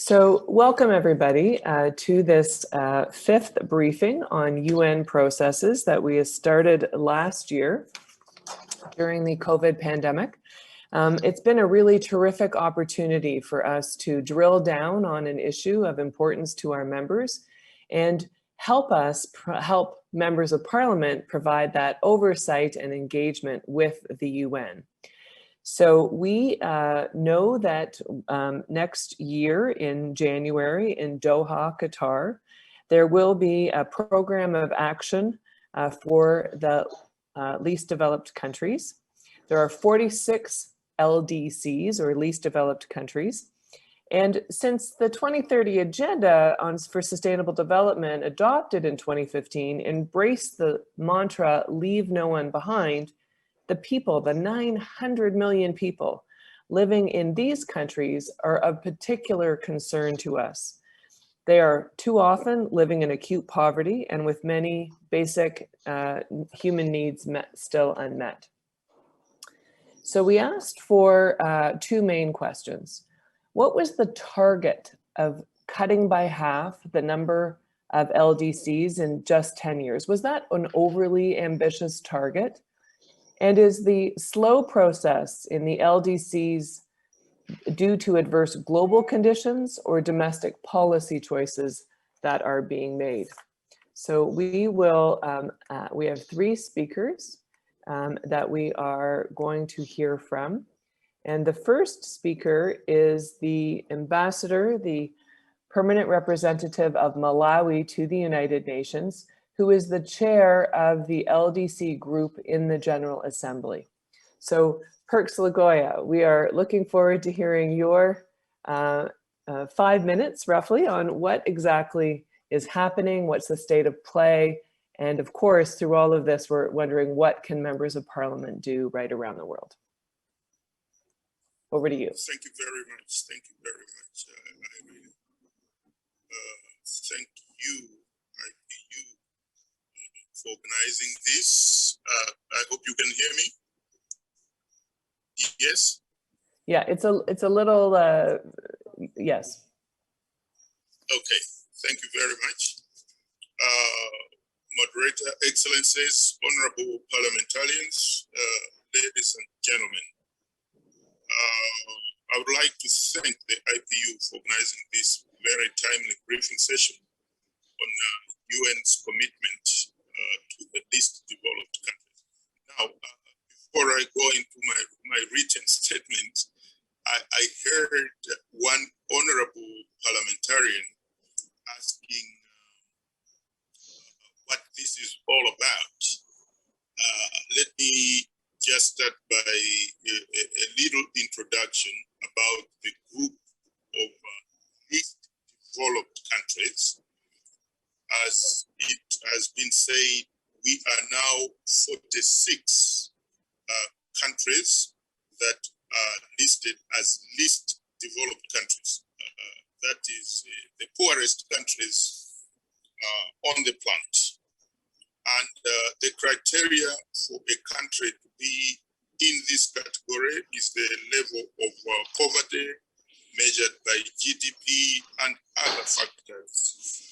So welcome everybody to this fifth briefing on UN processes that we started last year during the COVID pandemic. It's been a really terrific opportunity for us to drill down on an issue of importance to our members and help members of parliament provide that oversight and engagement with the UN. So we know that next year in January in Doha, Qatar, there will be a program of action for the least developed countries. There are 46 LDCs, or least developed countries. And since the 2030 Agenda for Sustainable Development adopted in 2015 embraced the mantra, leave no one behind, the people, the 900 million people living in these countries are of particular concern to us. They are too often living in acute poverty and with many basic human needs still unmet. So we asked for two main questions. What was the target of cutting by half the number of LDCs in just 10 years? Was that an overly ambitious target? And is the slow process in the LDCs due to adverse global conditions or domestic policy choices that are being made? So we will, we have three speakers that we are going to hear from. And the first speaker is the ambassador, the permanent representative of Malawi to the United Nations, who is the chair of the LDC group in the General Assembly. So Perks Lagoya, we are looking forward to hearing your 5 minutes roughly on what exactly is happening, what's the state of play, and of course, through all of this, we're wondering what can members of parliament do right around the world. Over to you. Thank you very much. Thank you very much. Thank you. For organizing this. I hope you can hear me. Yes? Yeah, it's a little, yes. Okay, thank you very much. Moderator, Excellencies, honorable parliamentarians, ladies and gentlemen. I would like to thank the IPU for organizing this very timely briefing session on UN's commitment to the least developed countries. Now, before I go into my written statement, I heard one honorable parliamentarian asking what this is all about. Let me just start by a little introduction about the group of least developed countries. As it has been said, we are now 46 countries that are listed as least developed countries. That is the poorest countries on the planet. And the criteria for a country to be in this category is the level of poverty measured by GDP and other factors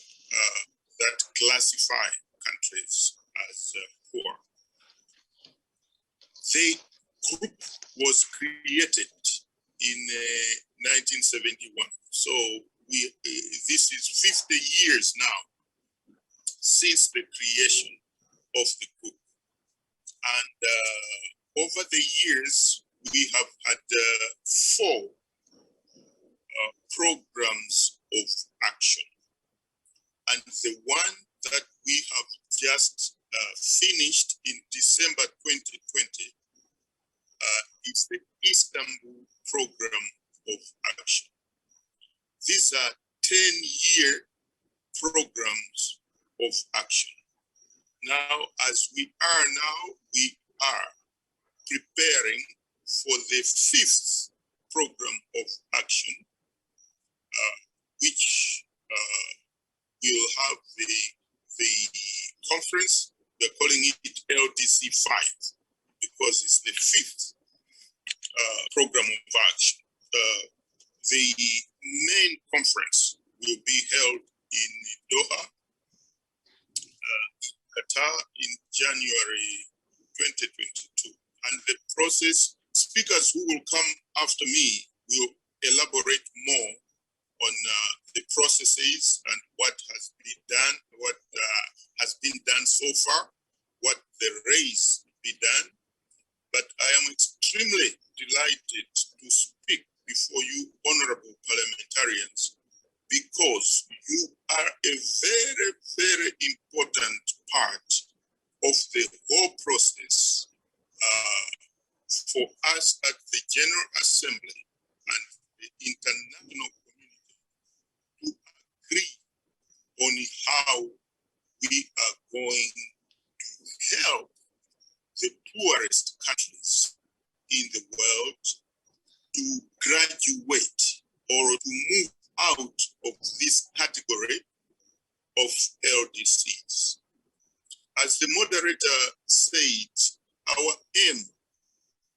that classify countries as poor. The group was created in 1971. So this is 50 years now since the creation of the group. And over the years, we have had 4 programs of action. And the one that we have just finished in December 2020 is the Istanbul Program of Action. These are 10-year programs of action. Now, as we are preparing for the 5th program of action, which we'll have the conference. We're calling it LDC V because it's the 5th program of action. The main conference will be held in Doha, Qatar in January 2022. And the process, speakers who will come after me will elaborate more on the processes and what has been done, what has been done so far, what the race be done. But I am extremely delighted to speak before you, honorable parliamentarians, because you are a very, very important part of the whole process for us at the General Assembly and the international community to agree on how we are going to help the poorest countries in the world to graduate or to move out of this category of LDCs. As the moderator said, our aim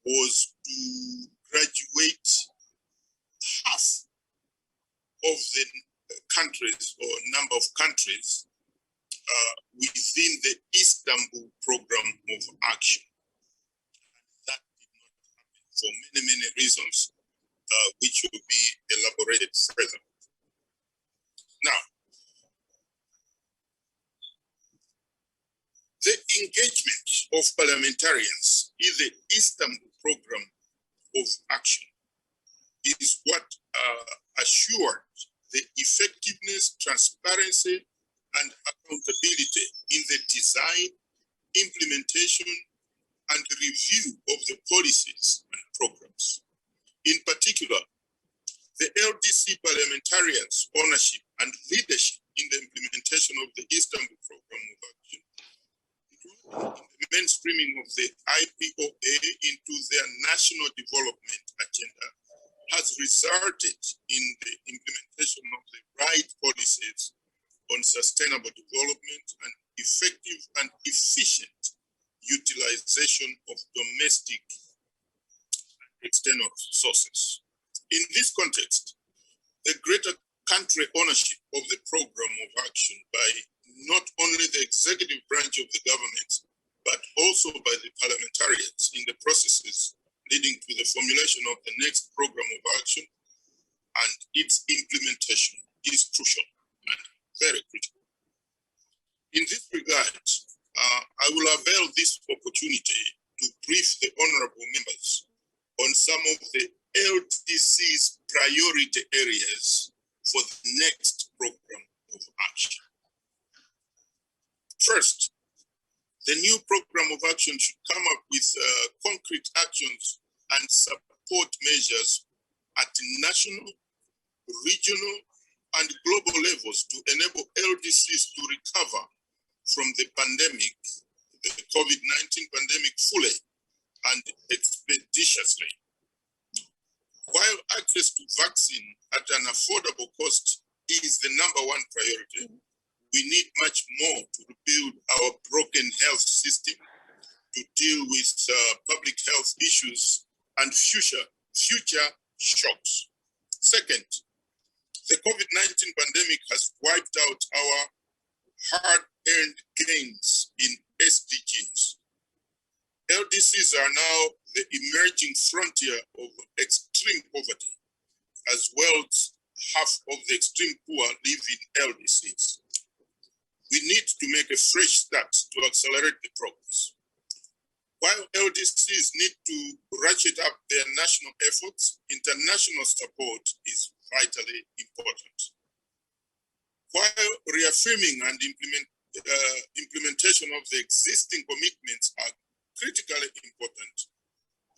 was to graduate half of the countries or number of countries within the Istanbul program of action. That did not happen for many, many reasons, which will be elaborated further. Now, the engagement of parliamentarians in the Istanbul program of action is what assured the effectiveness, transparency, and accountability in the design, implementation, and review of the policies and programs. In particular, the LDC parliamentarians' ownership and leadership in the implementation of the Istanbul program of action, including the mainstreaming of the IPOA into their national development agenda, has resulted in the implementation of the right policies on sustainable development and effective and efficient utilization of domestic and external resources. In this context, the greater country ownership of the program of action by not only the executive branch of the government, but also by the parliamentarians in the processes leading to the formulation of the next program of action and its implementation is crucial and very critical. In this regard, I will avail this opportunity to brief the honorable members on some of the LDC's priority areas for the next program of action. First, the new program of action should come up with concrete actions and support measures at national, regional, and global levels to enable LDCs to recover from the pandemic, the COVID-19 pandemic, fully and expeditiously. While access to vaccine at an affordable cost is the #1 priority, we need much more to rebuild our broken health system, to deal with public health issues and future shocks. Second, the COVID-19 pandemic has wiped out our hard-earned gains in SDGs. LDCs are now the emerging frontier of extreme poverty, as well as half of the extreme poor live in LDCs. We need to make a fresh start to accelerate the progress. While LDCs need to ratchet up their national efforts, international support is vitally important. While reaffirming and implementation of the existing commitments are critically important,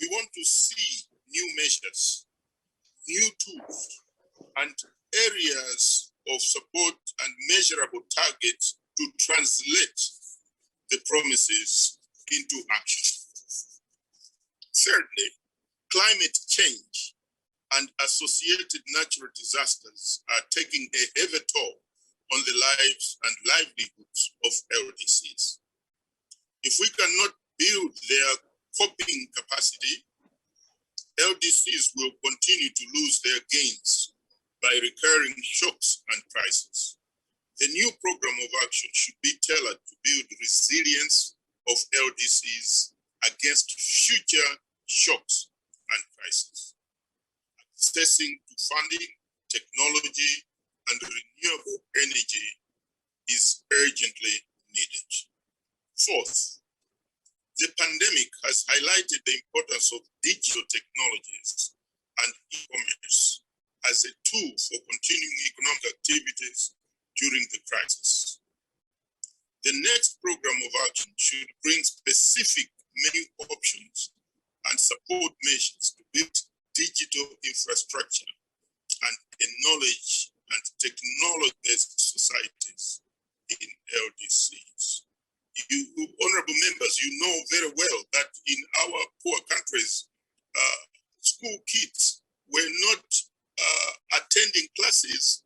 we want to see new measures, new tools, and areas of support and measurable targets to translate the promises into action. Thirdly, climate change and associated natural disasters are taking a heavy toll on the lives and livelihoods of LDCs. If we cannot build their coping capacity, LDCs will continue to lose their gains by recurring shocks and crises. The new program of action should be tailored to build resilience of LDCs against future shocks and crises. Accessing to funding, technology, and renewable energy is urgently needed. Fourth, the pandemic has highlighted the importance of digital technologies and e-commerce as a tool for continuing economic activities during the crisis. The next program of action should bring specific menu options and support measures to build digital infrastructure and a knowledge and technology-based societies in LDCs. You honorable members, you know very well that in our poor countries, school kids were not attending classes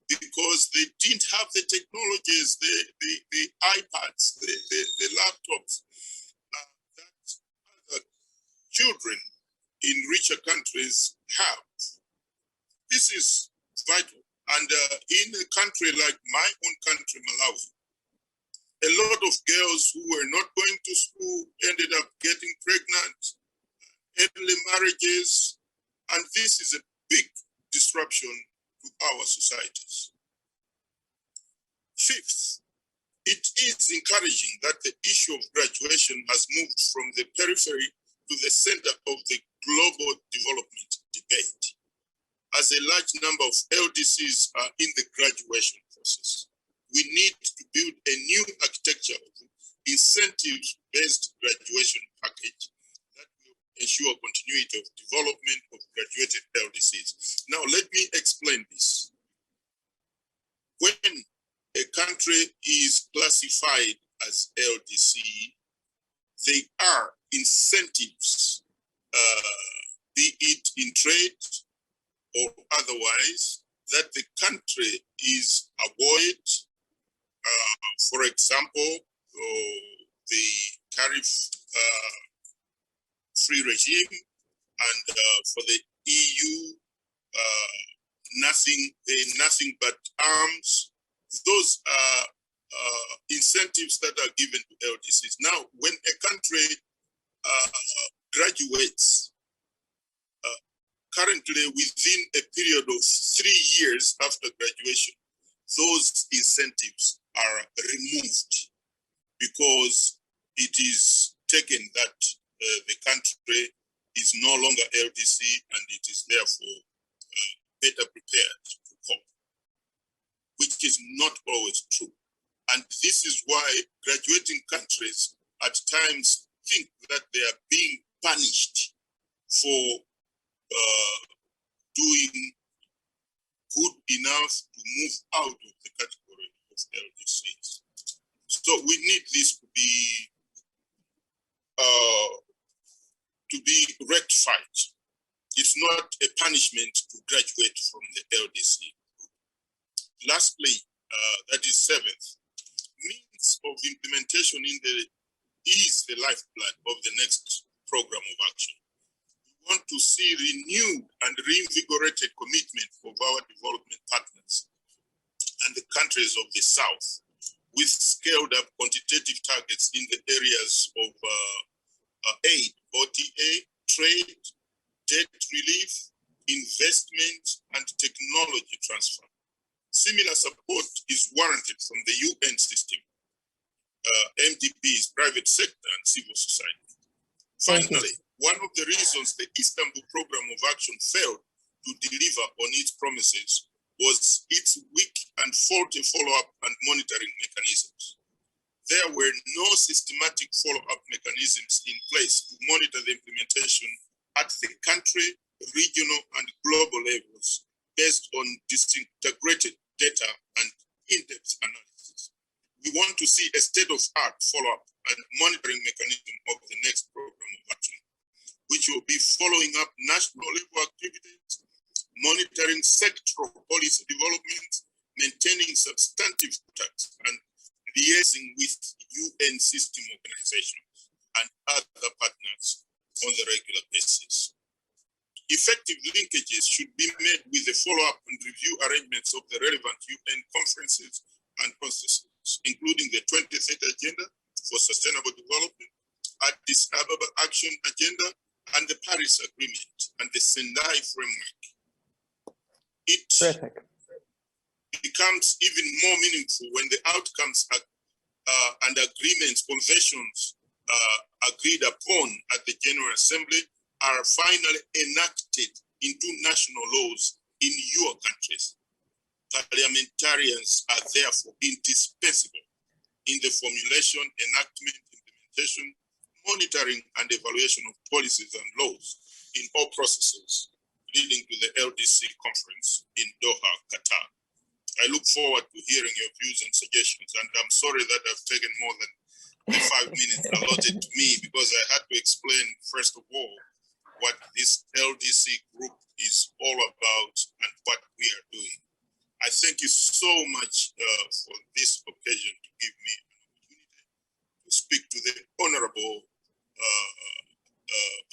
because they didn't have the technologies, the iPads, the laptops that other children in richer countries have. This is vital. And in a country like my own country, Malawi, a lot of girls who were not going to school ended up getting pregnant, early marriages, and this is a big disruption to our societies. Fifth, it is encouraging that the issue of graduation has moved from the periphery to the center of the global development debate, as a large number of LDCs are in the graduation process. We need to build a new architecture of incentive-based graduation package that will ensure continuity of development of graduated LDCs. Now, let me explain this. When a country is classified as LDC, there are incentives, be it in trade or otherwise, that the country is avoid. For example, the tariff-free regime, and for the EU, nothing but arms. Those are incentives that are given to LDCs. Now, when a country graduates, currently within a period of 3 years after graduation, those incentives are removed because it is taken that the country is no longer LDC and it is therefore better prepared to cope, which is not always true. And this is why graduating countries at times think that they are being punished for doing good enough to move out of the category of LDCs. So we need this to be rectified. It's not a punishment to graduate from the LDC. Lastly, that is seventh, means of implementation is the lifeblood of the next program of action. We want to see renewed and reinvigorated commitment of our development partners and the countries of the South, with scaled up quantitative targets in the areas of aid, ODA, trade, debt relief, investment, and technology transfer. Similar support is warranted from the UN system, MDPs, private sector, and civil society. Finally, one of the reasons the Istanbul Program of Action failed to deliver on its promises was its weak and faulty follow-up and monitoring mechanisms. There were no systematic follow-up mechanisms in place to monitor the implementation at the country, regional, and global levels based on disintegrated data and in-depth analysis. We want to see a state-of-art follow-up and monitoring mechanism of the next program of action, which will be following up national level activities, monitoring sectoral policy development, maintaining substantive contacts, and liaising with UN system organizations and other partners on the regular basis. effective linkages should be made with the follow-up and review arrangements of the relevant UN conferences and processes, including the 2030 Agenda for Sustainable Development, Addis Ababa Action Agenda, and the Paris Agreement and the Sendai Framework. It Terrific. becomes even more meaningful when the outcomes and agreements, conventions agreed upon at the General Assembly are finally enacted into national laws in your countries. Parliamentarians are therefore indispensable in the formulation, enactment, implementation, monitoring, and evaluation of policies and laws in all processes leading to the LDC conference in Doha, Qatar. I look forward to hearing your views and suggestions, and I'm sorry that I've taken more than the 5 minutes allotted to me, because I had to explain, first of all, what this LDC group is all about and what we are doing. I thank you so much for this occasion to give me an opportunity to speak to the honorable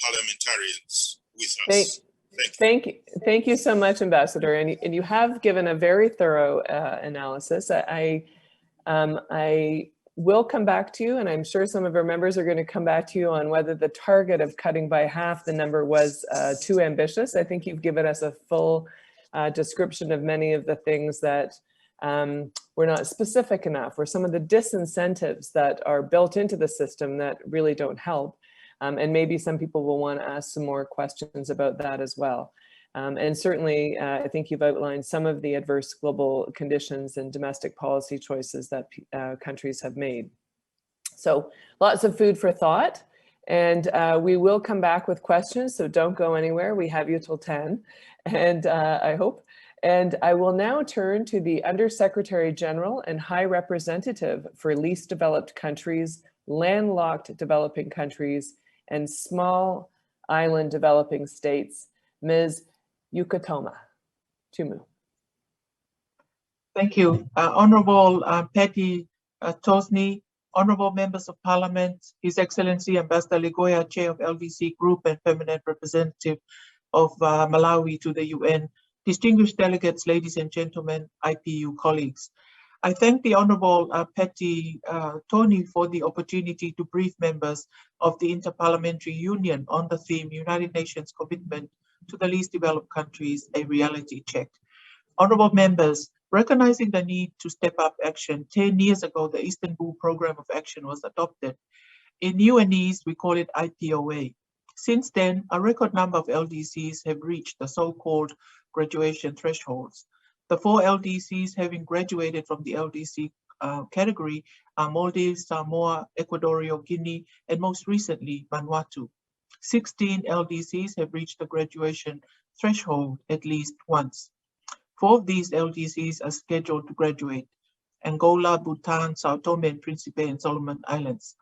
parliamentarians with us. Thank you so much, Ambassador. And you have given a very thorough analysis. I will come back to you, and I'm sure some of our members are going to come back to you on whether the target of cutting by half the number was too ambitious. I think you've given us a full description of many of the things that were not specific enough, or some of the disincentives that are built into the system that really don't help. And maybe some people will want to ask some more questions about that as well. And certainly, I think you've outlined some of the adverse global conditions and domestic policy choices that countries have made. So lots of food for thought. And we will come back with questions, so don't go anywhere. We have you till 10, and I hope. And I will now turn to the Undersecretary General and High Representative for Least Developed Countries, Landlocked Developing Countries, and Small Island Developing States, Ms. Yukatoma Chumu. Thank you. Honorable Patty Tosny, honorable members of Parliament, His Excellency Ambassador Ligoya, Chair of LDC Group and Permanent Representative of Malawi to the UN, distinguished delegates, ladies and gentlemen, IPU colleagues. I thank the Honorable Patty Tony for the opportunity to brief members of the Inter-Parliamentary Union on the theme United Nations Commitment to the Least Developed Countries, a Reality Check. Honorable members, recognizing the need to step up action, 10 years ago, the Istanbul Programme of Action was adopted. In UNEs, we call it IPOA. Since then, a record number of LDCs have reached the so-called graduation thresholds. The 4 LDCs having graduated from the LDC category are Maldives, Samoa, Equatorial Guinea, and most recently, Vanuatu. 16 LDCs have reached the graduation threshold at least once. 4 of these LDCs are scheduled to graduate: Angola, Bhutan, Sao Tome and Principe, and Solomon Islands.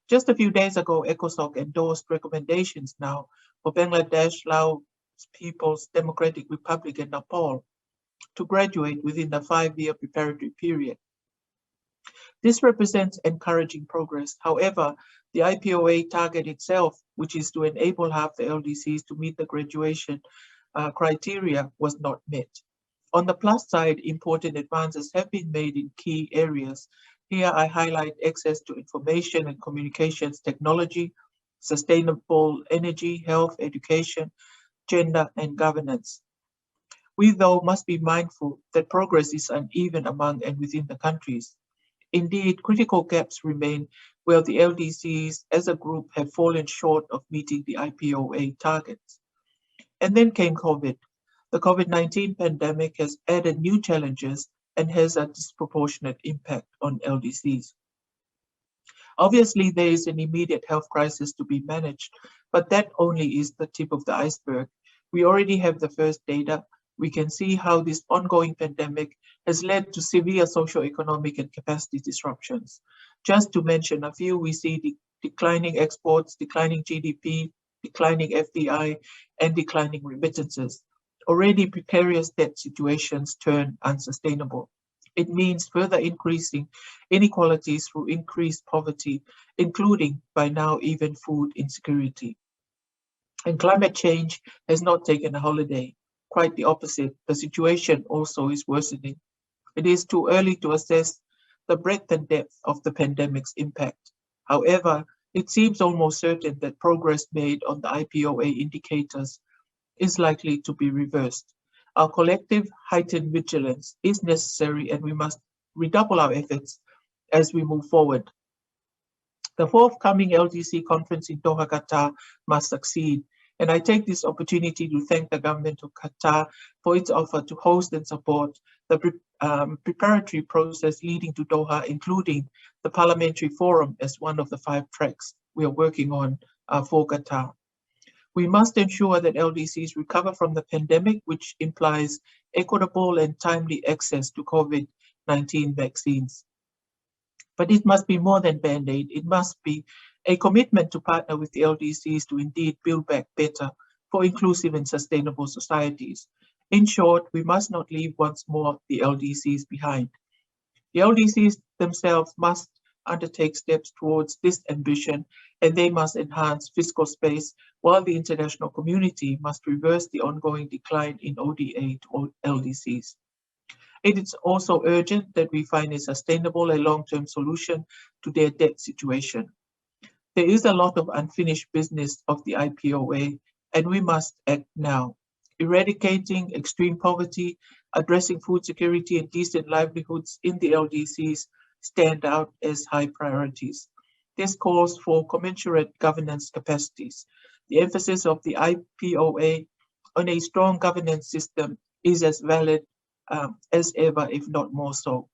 Just a few days ago, ECOSOC endorsed recommendations now for Bangladesh, Laos, People's Democratic Republic, and Nepal to graduate within the 5-year preparatory period. This represents encouraging progress. However, the IPOA target itself, which is to enable half the LDCs to meet the graduation criteria, was not met. On the plus side, important advances have been made in key areas. Here I highlight access to information and communications technology, sustainable energy, health, education, gender, and governance. We, though, must be mindful that progress is uneven among and within the countries. Indeed, critical gaps remain where the LDCs as a group have fallen short of meeting the IPOA targets. And then came COVID. The COVID-19 pandemic has added new challenges and has a disproportionate impact on LDCs. Obviously, there is an immediate health crisis to be managed, but that only is the tip of the iceberg. We already have the first data. We can see how this ongoing pandemic has led to severe socioeconomic and capacity disruptions. Just to mention a few, we see declining exports, declining GDP, declining FDI, and declining remittances. Already precarious debt situations turn unsustainable. It means further increasing inequalities through increased poverty, including by now even food insecurity. And climate change has not taken a holiday. Quite the opposite. The situation also is worsening. It is too early to assess the breadth and depth of the pandemic's impact. However, it seems almost certain that progress made on the IPOA indicators is likely to be reversed. Our collective heightened vigilance is necessary, and we must redouble our efforts as we move forward. The forthcoming LDC conference in Doha, Qatar must succeed, and I take this opportunity to thank the government of Qatar for its offer to host and support the preparatory process leading to Doha, including the Parliamentary Forum as one of the 5 tracks we are working on for Qatar. We must ensure that LDCs recover from the pandemic, which implies equitable and timely access to COVID-19 vaccines. But it must be more than Band-Aid. It must be a commitment to partner with the LDCs to indeed build back better for inclusive and sustainable societies. In short, we must not leave once more the LDCs behind. The LDCs themselves must undertake steps towards this ambition, and they must enhance fiscal space, while the international community must reverse the ongoing decline in ODA to LDCs. It is also urgent that we find a sustainable and long-term solution to their debt situation. There is a lot of unfinished business of the IPOA, and we must act now. Eradicating extreme poverty, addressing food security and decent livelihoods in the LDCs stand out as high priorities. This calls for commensurate governance capacities. The emphasis of the IPOA on a strong governance system is as valid as ever, if not more so.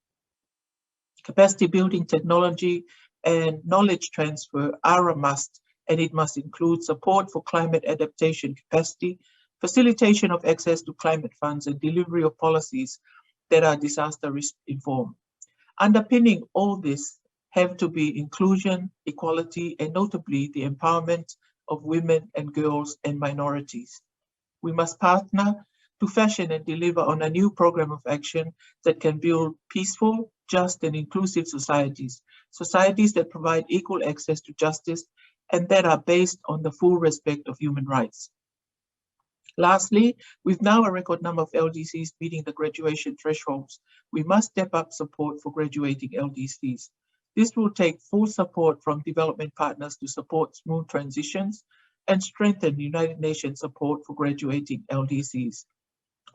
Capacity building technology and knowledge transfer are a must, and it must include support for climate adaptation capacity, facilitation of access to climate funds, and delivery of policies that are disaster risk informed. Underpinning all this have to be inclusion, equality, and notably the empowerment of women and girls and minorities. We must partner to fashion and deliver on a new program of action that can build peaceful, just, and inclusive societies, societies that provide equal access to justice and that are based on the full respect of human rights. Lastly, with now a record number of LDCs meeting the graduation thresholds, we must step up support for graduating LDCs. This will take full support from development partners to support smooth transitions and strengthen United Nations support for graduating LDCs.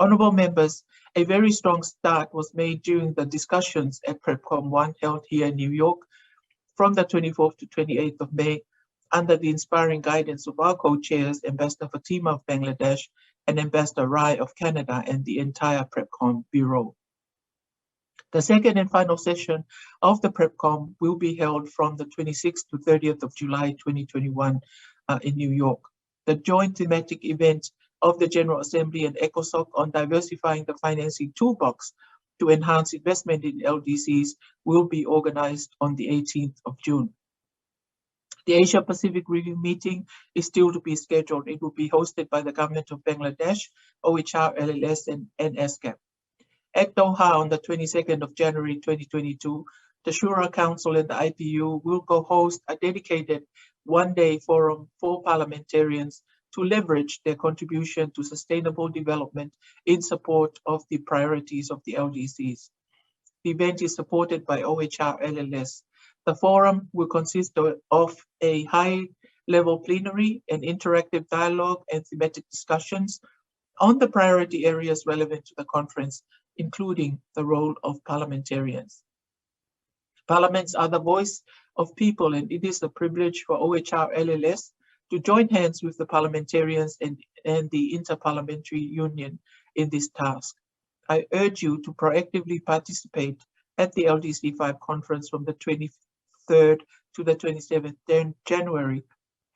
Honourable members, a very strong start was made during the discussions at PrepCom 1 held here in New York from the 24th to 28th of May under the inspiring guidance of our co-chairs, Ambassador Fatima of Bangladesh and Ambassador Rai of Canada, and the entire PrepCom Bureau. The second and final session of the PrepCom will be held from the 26th to 30th of July 2021 in New York. The joint thematic event of the General Assembly and ECOSOC on diversifying the financing toolbox to enhance investment in LDCs will be organized on the 18th of June. The Asia Pacific Review meeting is still to be scheduled. It will be hosted by the Government of Bangladesh, OHR, LLS, and NSCAP. At Doha on the 22nd of January 2022, the Shura Council and the IPU will co-host a dedicated one-day forum for parliamentarians to leverage their contribution to sustainable development in support of the priorities of the LDCs. The event is supported by OHR LLS. The forum will consist of a high-level plenary, an interactive dialogue, and thematic discussions on the priority areas relevant to the conference, including the role of parliamentarians. Parliaments are the voice of people, and it is a privilege for OHR LLS to join hands with the parliamentarians and the Inter-Parliamentary Union in this task. I urge you to proactively participate at the LDC 5 conference from the 23rd to the 27th January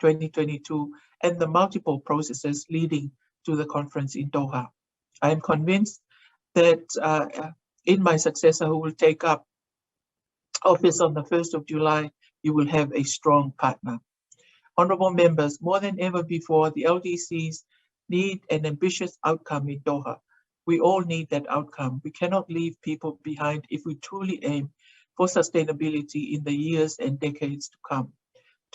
2022 and the multiple processes leading to the conference in Doha. I am convinced that in my successor who will take up office on the 1st of July, you will have a strong partner. Honourable members, more than ever before, the LDCs need an ambitious outcome in Doha. We all need that outcome. We cannot leave people behind if we truly aim for sustainability in the years and decades to come.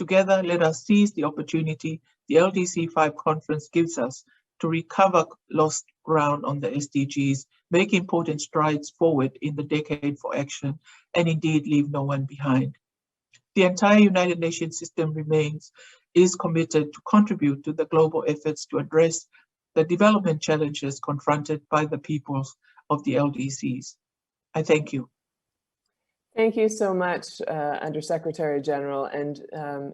Together, let us seize the opportunity the LDC 5 conference gives us to recover lost ground on the SDGs, make important strides forward in the decade for action, and indeed leave no one behind. The entire United Nations system is committed to contribute to the global efforts to address the development challenges confronted by the peoples of the LDCs. I thank you. Thank you so much, Undersecretary General. And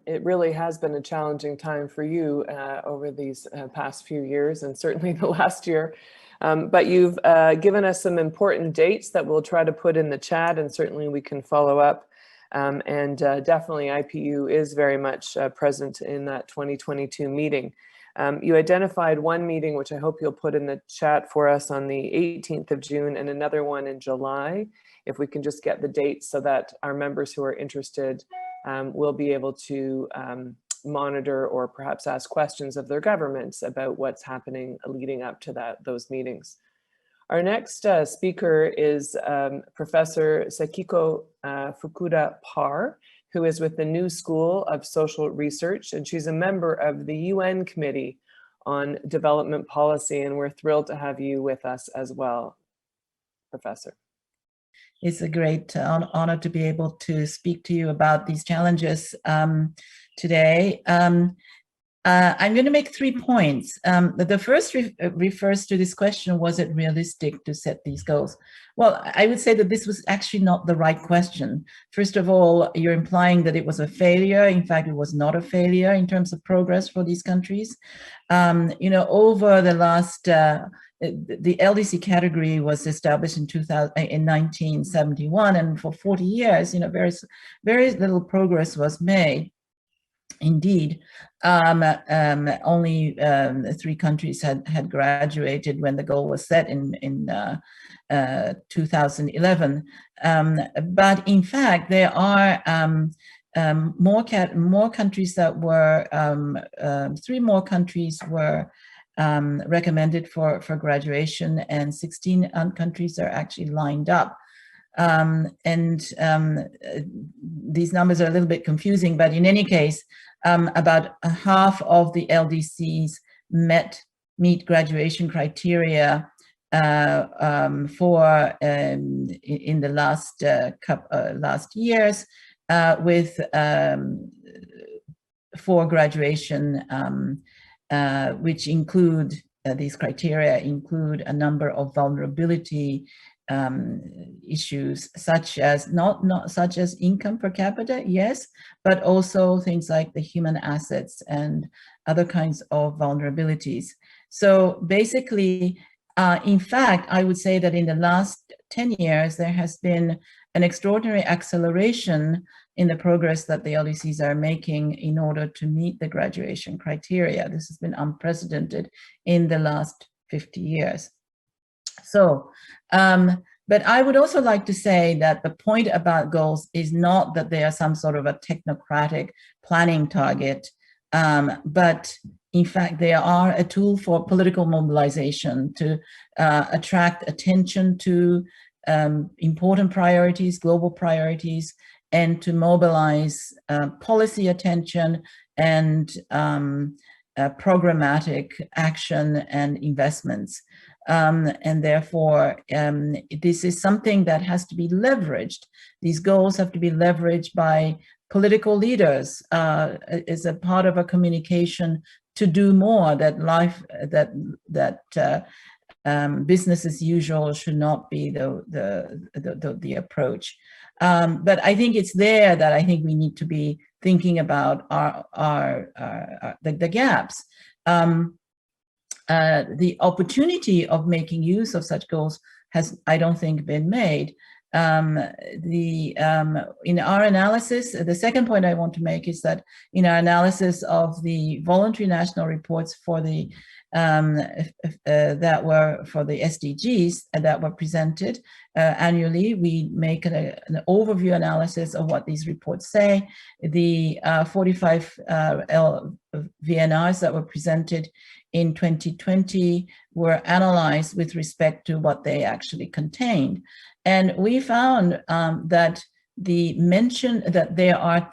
it really has been a challenging time for you over these past few years, and certainly the last year. But you've given us some important dates that we'll try to put in the chat, and certainly we can follow up. Definitely IPU is very much present in that 2022 meeting. You identified one meeting, which I hope you'll put in the chat for us, on the 18th of June, and another one in July. If we can just get the dates so that our members who are interested will be able to monitor or perhaps ask questions of their governments about what's happening leading up to those meetings. Our next speaker is Professor Sekiko Fukuda Parr, who is with the New School of Social Research, and she's a member of the UN Committee on Development Policy, and we're thrilled to have you with us as well, Professor. It's a great honor to be able to speak to you about these challenges today. I'm going to make 3 points. The first refers to this question: was it realistic to set these goals? Well, I would say that this was actually not the right question. First of all, you're implying that it was a failure. In fact, it was not a failure in terms of progress for these countries. You know, over the last the LDC category was established in 1971, and for 40 years, you know, very little progress was made. Indeed, only 3 countries had graduated when the goal was set in 2011. But in fact, there are more countries that were 3 more countries were recommended for graduation, and 16 countries are actually lined up. These numbers are a little bit confusing, but in any case, about half of the LDCs meet graduation criteria for in the last years, with for graduation, which include these criteria include a number of vulnerability issues, such as not such as income per capita, yes, but also things like the human assets and other kinds of vulnerabilities. So basically, in fact, I would say that in the last 10 years, there has been an extraordinary acceleration in the progress that the LDCs are making in order to meet the graduation criteria. This has been unprecedented in the last 50 years. So, but I would also like to say that the point about goals is not that they are some sort of a technocratic planning target, but in fact, they are a tool for political mobilization to attract attention to important priorities, global priorities, and to mobilize policy attention and programmatic action and investments. And therefore, this is something that has to be leveraged. These goals have to be leveraged by political leaders as a part of a communication to do more, that business as usual should not be the approach. But I think it's there that I think we need to be thinking about the gaps. The opportunity of making use of such goals has, I don't think, been made. In our analysis, the second point I want to make is that in our analysis of the voluntary national reports for the that were for the SDGs that were presented annually, we make an overview analysis of what these reports say. The 45 VNRs that were presented in 2020 were analyzed with respect to what they actually contained. And we found that the mention that there are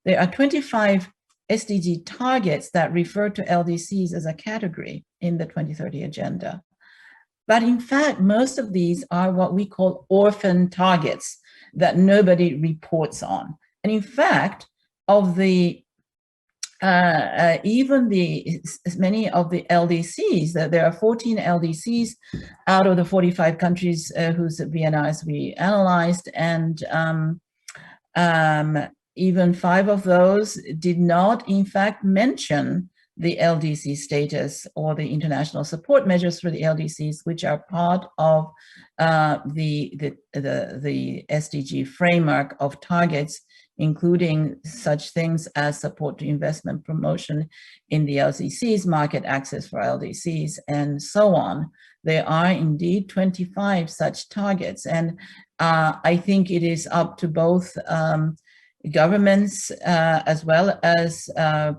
there are 25 SDG targets that refer to LDCs as a category in the 2030 agenda. But in fact, most of these are what we call orphan targets that nobody reports on. And in fact, of the many of the LDCs, that there are 14 LDCs out of the 45 countries whose VNRs we analyzed, and even 5 of those did not, in fact, mention the LDC status or the international support measures for the LDCs, which are part of the SDG framework of targets, including such things as support to investment promotion in the LDCs, market access for LDCs, and so on. There are indeed 25 such targets, and I think it is up to both governments as well as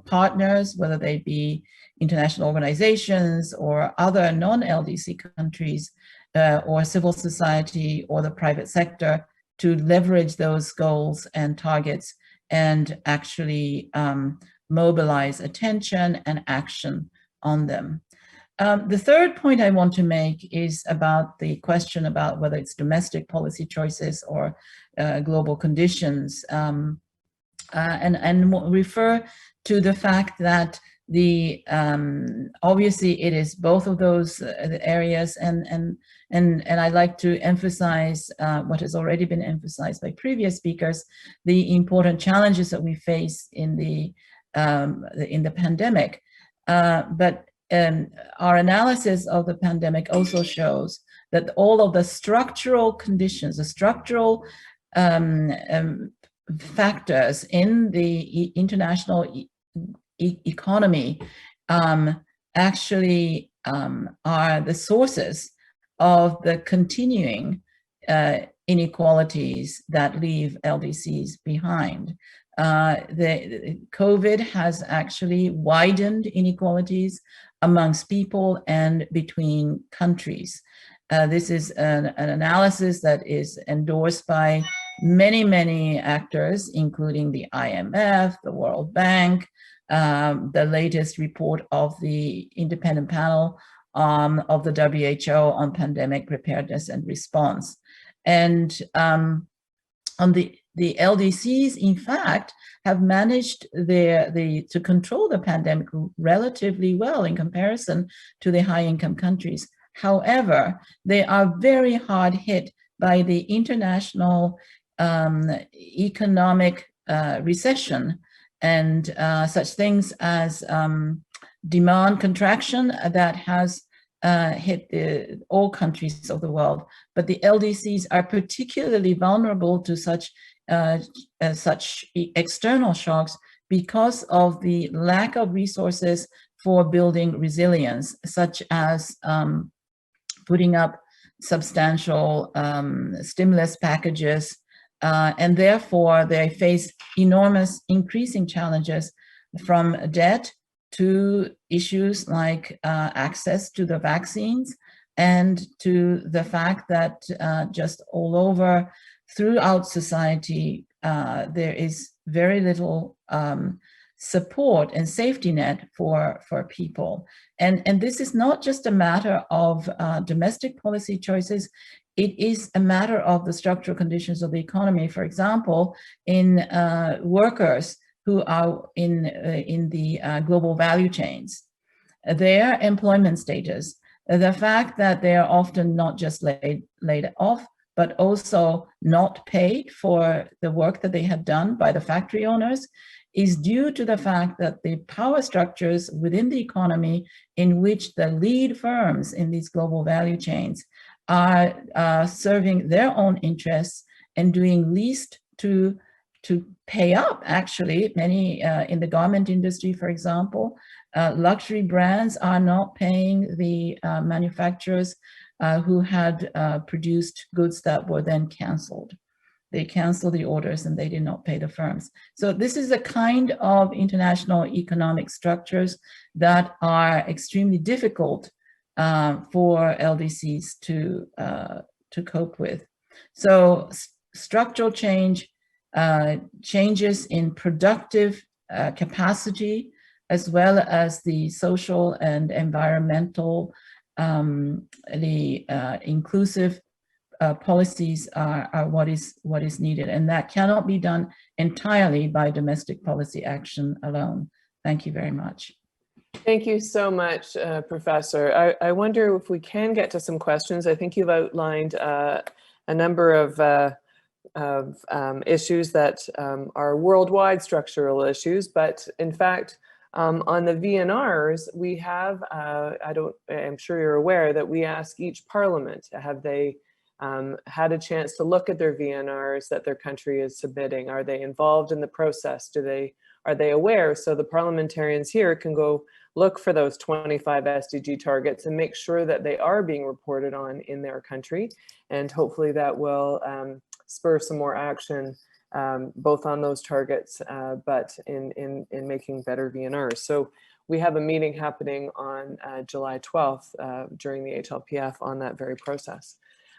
partners, whether they be international organizations or other non-LDC countries or civil society or the private sector, to leverage those goals and targets and actually mobilize attention and action on them. The third point I want to make is about the question about whether it's domestic policy choices or global conditions, and refer to the fact that obviously it is both of those areas, and I'd like to emphasize what has already been emphasized by previous speakers, the important challenges that we face in the pandemic. But our analysis of the pandemic also shows that all of the structural conditions, the structural factors in the international economy actually are the sources of the continuing inequalities that leave LDCs behind. The COVID has actually widened inequalities amongst people and between countries. This is an analysis that is endorsed by many actors, including the IMF, the World Bank, the latest report of the independent panel of the WHO on pandemic preparedness and response. And on the LDCs, in fact, have managed to control the pandemic relatively well in comparison to the high-income countries. However, they are very hard hit by the international economic recession and such things as demand contraction that has hit all countries of the world. But the LDCs are particularly vulnerable to such external shocks because of the lack of resources for building resilience, such as putting up substantial stimulus packages, and therefore they face enormous increasing challenges, from debt to issues like access to the vaccines, and to the fact that just all over throughout society, there is very little support and safety net for people. And this is not just a matter of domestic policy choices, it is a matter of the structural conditions of the economy. For example, in workers who are in the global value chains, their employment status, the fact that they are often not just laid off, but also not paid for the work that they have done by the factory owners, is due to the fact that the power structures within the economy in which the lead firms in these global value chains are serving their own interests and doing least to pay up, actually. Many in the garment industry, for example, luxury brands are not paying the manufacturers who had produced goods that were then canceled. They canceled the orders and they did not pay the firms. So this is a kind of international economic structures that are extremely difficult for LDCs to cope with. So structural change changes in productive capacity, as well as the social and environmental, inclusive policies are what is needed. And that cannot be done entirely by domestic policy action alone. Thank you very much. Thank you so much, Professor. I wonder if we can get to some questions. I think you've outlined a number of issues that are worldwide structural issues, but in fact, on the VNRs, we have, I'm sure you're aware that we ask each parliament, have they had a chance to look at their VNRs that their country is submitting? Are they involved in the process? Are they aware? So the parliamentarians here can go look for those 25 SDG targets and make sure that they are being reported on in their country. And hopefully that will spur some more action, both on those targets, but in making better VNRs. So we have a meeting happening on July 12th during the HLPF on that very process.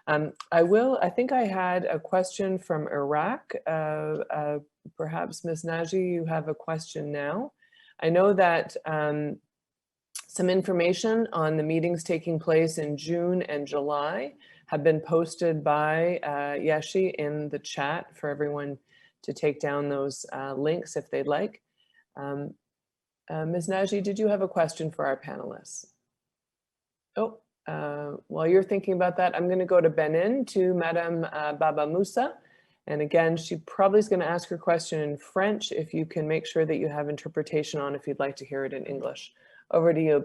I think I had a question from Iraq. Perhaps Ms. Naji, you have a question now. I know that some information on the meetings taking place in June and July have been posted by Yeshi in the chat for everyone to take down those links if they'd like. Ms. Naji, did you have a question for our panelists? Oh, while you're thinking about that, I'm going to go to Benin, to Madame Baba Moussa. And again, she probably is going to ask her question in French. If you can make sure that you have interpretation on if you'd like to hear it in English. Over to you,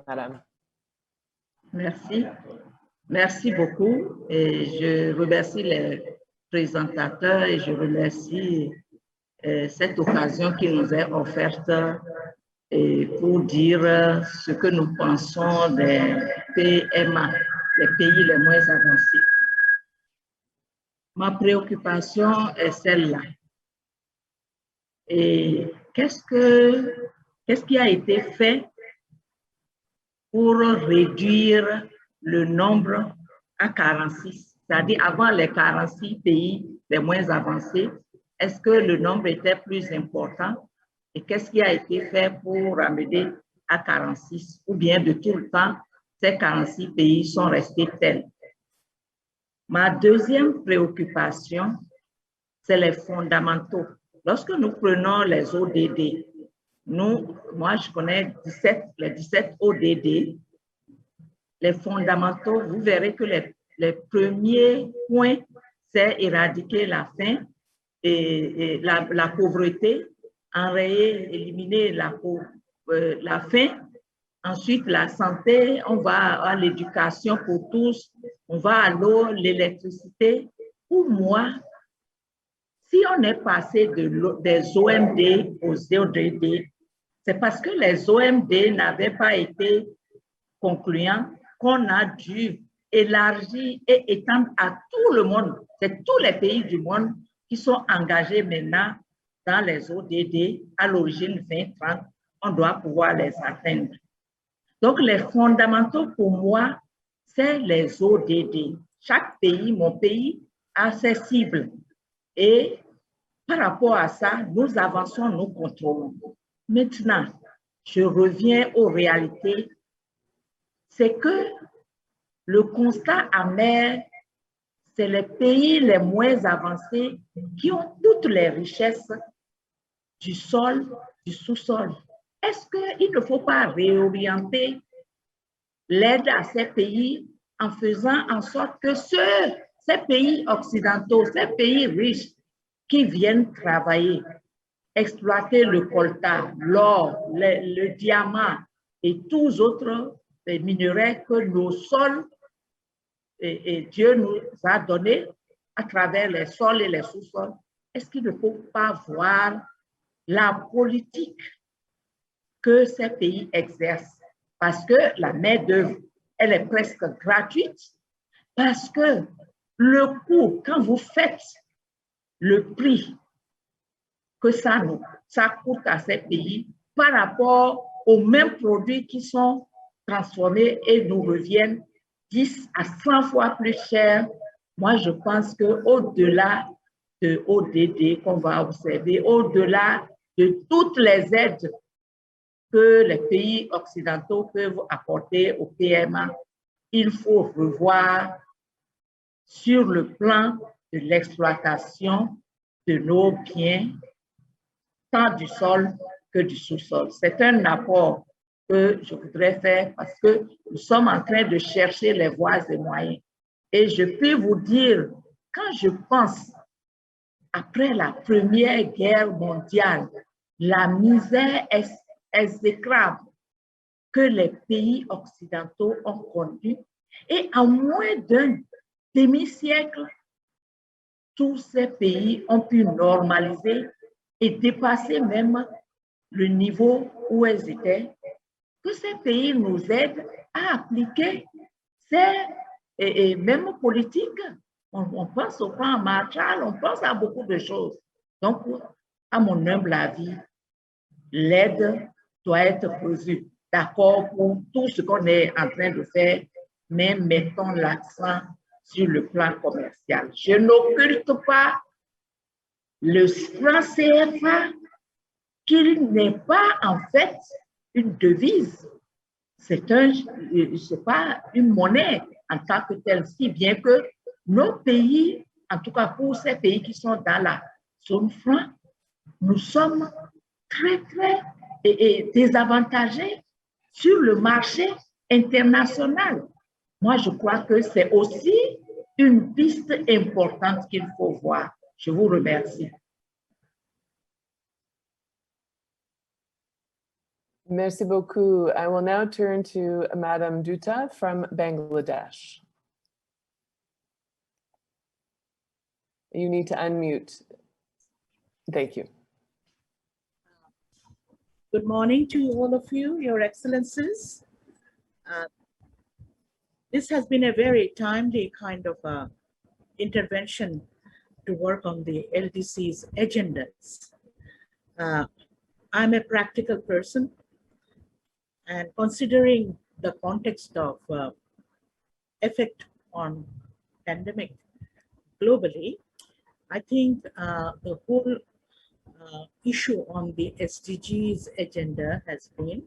Madame. Merci. Merci beaucoup. Et je remercie les présentateurs et je remercie cette occasion qui nous est offerte pour dire ce que nous pensons des PMA, les pays les moins avancés. Ma préoccupation est celle-là. Et qu'est-ce qui a été fait pour réduire le nombre à 46, c'est-à-dire avant les 46 pays les moins avancés, est-ce que le nombre était plus important? Et qu'est-ce qui a été fait pour ramener à 46? Ou bien de tout le temps, ces 46 pays sont restés tels? Ma deuxième préoccupation, c'est les fondamentaux. Lorsque nous prenons les ODD, moi je connais les 17 ODD, les fondamentaux, vous verrez que les premiers points, c'est éradiquer la faim et la pauvreté, enrayer, éliminer la faim. Ensuite, la santé, on va à l'éducation pour tous, on va à l'eau, l'électricité. Pour moi, si on est passé des OMD aux ODD, c'est parce que les OMD n'avaient pas été concluants qu'on a dû élargir et étendre à tout le monde. C'est tous les pays du monde qui sont engagés maintenant dans les ODD. À l'origine 2030, on doit pouvoir les atteindre. Donc, les fondamentaux pour moi, c'est les ODD. Chaque pays, mon pays, a ses cibles. Et par rapport à ça, nous avançons, nous contrôlons. Maintenant, je reviens aux réalités. C'est que le constat amer, c'est les pays les moins avancés qui ont toutes les richesses du sol, du sous-sol. Est-ce qu'il ne faut pas réorienter l'aide à ces pays en faisant en sorte que ces pays occidentaux, ces pays riches qui viennent travailler, exploiter le coltan, l'or, le diamant et tous autres minerais que nos sols et Dieu nous a donnés à travers les sols et les sous-sols, est-ce qu'il ne faut pas voir la politique que ces pays exercent? Parce que la main-d'œuvre, elle est presque gratuite, parce que le coût, quand vous faites le prix que ça coûte à ces pays par rapport aux mêmes produits qui sont transformés et nous reviennent 10 à 100 fois plus cher, moi je pense qu'au-delà de ODD qu'on va observer, au-delà de toutes les aides que les pays occidentaux peuvent apporter au PMA, il faut revoir sur le plan de l'exploitation de nos biens, tant du sol que du sous-sol. C'est un apport que je voudrais faire parce que nous sommes en train de chercher les voies et moyens. Et je peux vous dire, quand je pense après la Première Guerre mondiale, la misère exécrable que les pays occidentaux ont connue, et en moins d'un demi-siècle, tous ces pays ont pu normaliser et dépasser même le niveau où elles étaient, que ces pays nous aident à appliquer ces mêmes politiques. On pense au plan Marshall, on pense à beaucoup de choses. Donc, à mon humble avis, l'aide doit être prévue. D'accord pour tout ce qu'on est en train de faire, mais mettons l'accent sur le plan commercial. Je n'occulte pas le franc CFA, qu'il n'est pas en fait une devise. C'est pas une monnaie en tant que telle, si bien que nos pays, en tout cas pour ces pays qui sont dans la zone franc, nous sommes très désavantagés sur le marché international. Moi, je crois que c'est aussi une piste importante qu'il faut voir. Je vous remercie. Merci beaucoup. I will now turn to Madam Dutta from Bangladesh. You need to unmute. Thank you. Good morning to all of you, Your Excellencies. This has been a very timely kind of intervention to work on the LDC's agendas. I'm a practical person, and considering the context of effect on pandemic globally, I think the whole issue on the SDGs agenda has been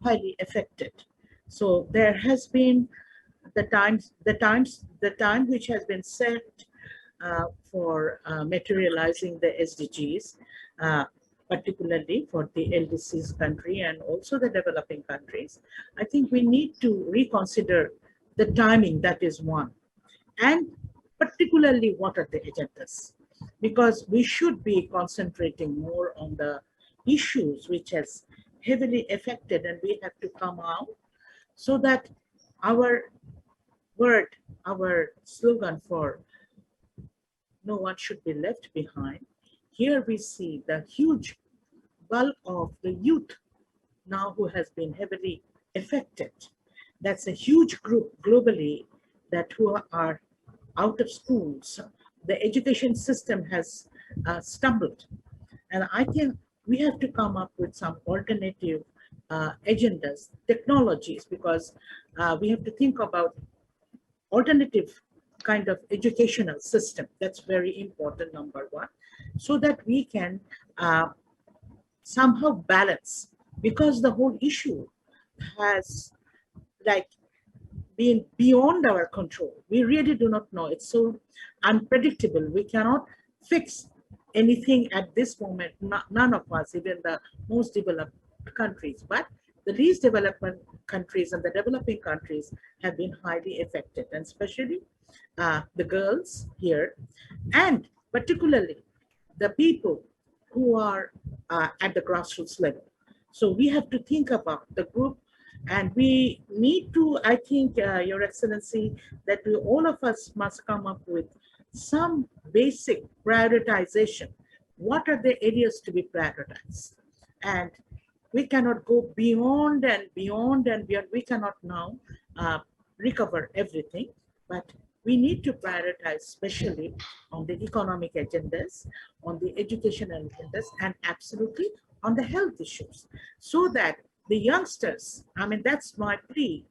highly affected. So there has been the time which has been set for materializing the SDGs, particularly for the LDCs country and also the developing countries. I think we need to reconsider the timing, that is one, and particularly what are the agendas, because we should be concentrating more on the issues which has heavily affected, and we have to come out so that our word, our slogan for no one should be left behind. Here we see the huge bulk of the youth now who has been heavily affected. That's a huge group globally that who are out of schools. The education system has stumbled. And I think we have to come up with some alternative agendas, technologies, because we have to think about alternative kind of educational system. That's very important, number one, so that we can somehow balance, because the whole issue has like been beyond our control. We really do not know. It's so unpredictable. We cannot fix anything at this moment, none of us, even the most developed countries, but the least developed countries and the developing countries have been highly affected, and especially the girls here, and particularly the people who are at the grassroots level. So we have to think about the group, and we need to, I think, Your Excellency, that all of us must come up with some basic prioritization. What are the areas to be prioritized? And we cannot go beyond and beyond and beyond. We cannot now recover everything, but we need to prioritize, especially on the economic agendas, on the educational agendas, and absolutely on the health issues, so that the youngsters, I mean, that's my plea,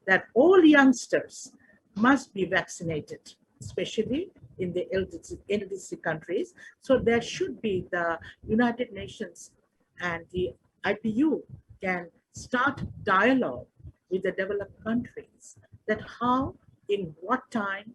that all youngsters must be vaccinated, especially in the LDC countries. So there should be the United Nations and the IPU can start dialogue with the developed countries that how, in what time,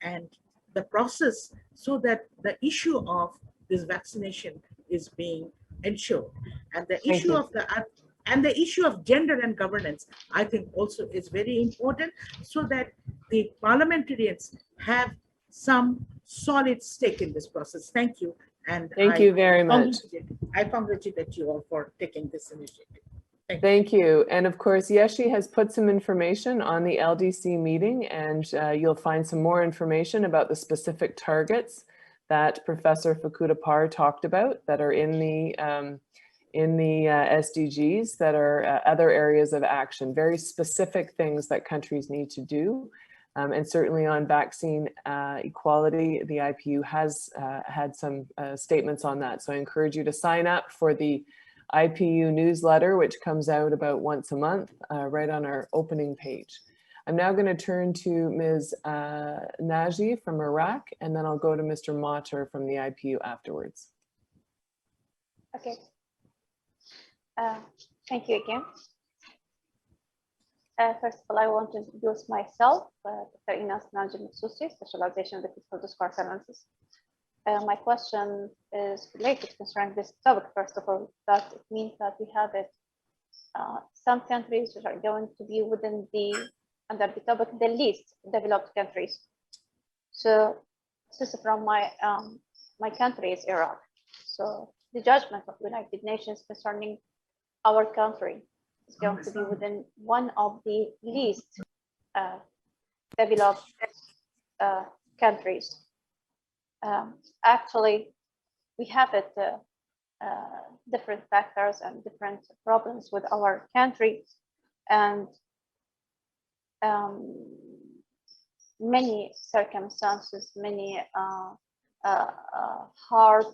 and the process, so that the issue of this vaccination is being ensured. And the issue of the issue of gender and governance, I think also is very important, so that the parliamentarians have some solid stake in this process. Thank you. And thank you very much. I congratulate you all for taking this initiative. Thank you. And of course, Yeshi has put some information on the LDC meeting, and you'll find some more information about the specific targets that Professor Fukuda Par talked about that are in the SDGs that are other areas of action, very specific things that countries need to do. And certainly on vaccine equality, the IPU has had some statements on that. So I encourage you to sign up for the IPU newsletter, which comes out about once a month, right on our opening page. I'm now going to turn to Ms. Naji from Iraq, and then I'll go to Mr. Mater from the IPU afterwards. Okay. Thank you again. First of all, I want to introduce myself, Dr. Inas Naji Meksusi, Specialization in the Fiscal Discourse Analysis. My question is related concerning this topic. First of all, that it means that we have it, some countries which are going to be within under the topic, the least developed countries. So this is from my country is Iraq. So the judgment of the United Nations concerning our country is going to be within one of the least developed countries. Actually, we have it different factors and different problems with our country, and many circumstances, many hard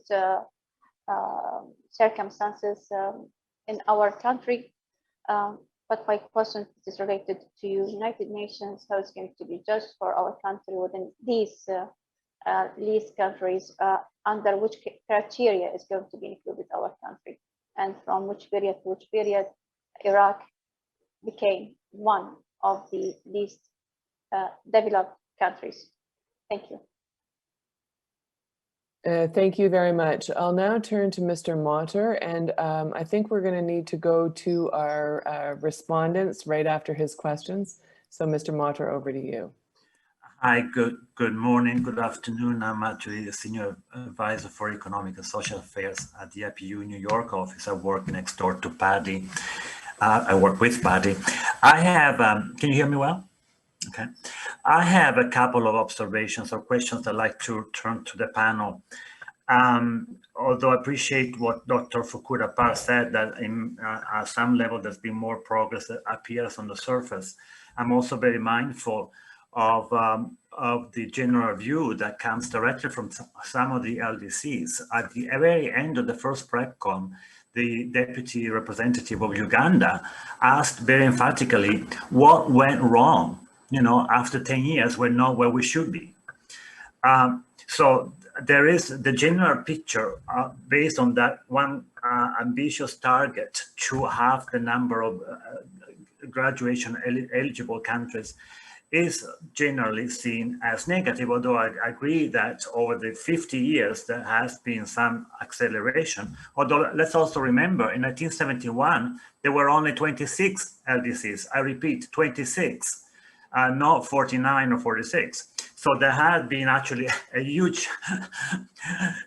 circumstances in our country. But my question is related to United Nations, how it's going to be judged for our country within these least countries, under which criteria is going to be included our country, and from which period to which period Iraq became one of the least developed countries. Thank you. Thank you very much. I'll now turn to Mr. Mater, and I think we're going to need to go to our respondents right after his questions. So Mr. Mater, over to you. Hi, good morning, good afternoon. I'm actually a Senior Advisor for Economic and Social Affairs at the IPU New York office. I work next door to Paddy. I work with Paddy. I have, can you hear me well? Okay. I have a couple of observations or questions I'd like to turn to the panel. Although I appreciate what Dr. Fukuda Par said, that at some level there's been more progress that appears on the surface. I'm also very mindful of the general view that comes directly from some of the LDCs. At the very end of the first PrepCon, the deputy representative of Uganda asked very emphatically, what went wrong? You know, after 10 years, we're not where we should be. So there is the general picture based on that one ambitious target to have the number of graduation eligible countries is generally seen as negative, although I agree that over the 50 years there has been some acceleration. Although let's also remember in 1971, there were only 26 LDCs. I repeat, 26, not 49 or 46. So there had been actually a huge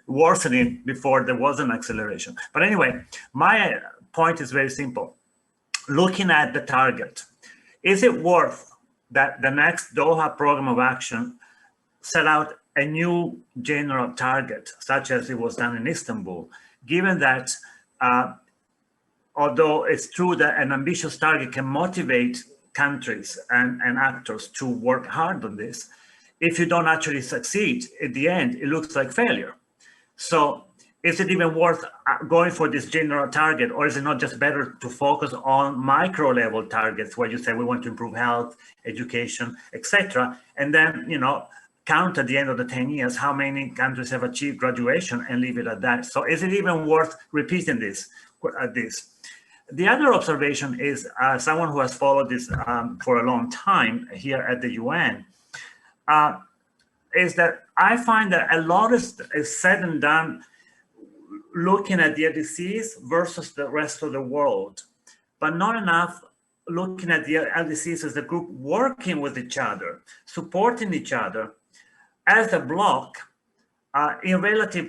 worsening before there was an acceleration. But anyway, my point is very simple. Looking at the target, is it worth that the next Doha program of action set out a new general target, such as it was done in Istanbul, given that although it's true that an ambitious target can motivate countries and actors to work hard on this, if you don't actually succeed, at the end, it looks like failure. So is it even worth going for this general target, or is it not just better to focus on micro level targets where you say we want to improve health, education, etc., and then, you know, count at the end of the 10 years how many countries have achieved graduation and leave it at that. So is it even worth repeating this? The other observation is someone who has followed this for a long time here at the UN, is that I find that a lot is said and done looking at the LDCs versus the rest of the world, but not enough looking at the LDCs as a group working with each other, supporting each other as a bloc in relative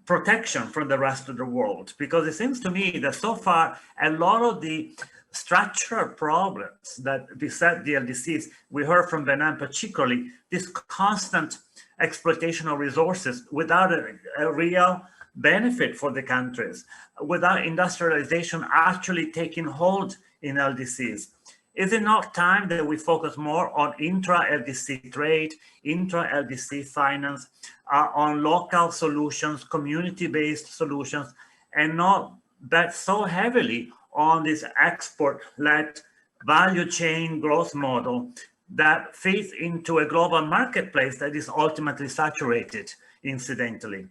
protection from the rest of the world. Because it seems to me that so far, a lot of the structural problems that beset the LDCs, we heard from Benin particularly, this constant exploitation of resources without a real benefit for the countries, without industrialization actually taking hold in LDCs. Is it not time that we focus more on intra-LDC trade, intra-LDC finance, on local solutions, community-based solutions, and not bet so heavily on this export-led value chain growth model that feeds into a global marketplace that is ultimately saturated, incidentally.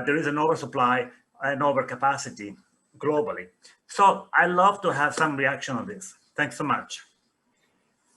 There is an oversupply and overcapacity globally. So I love to have some reaction on this. Thanks so much.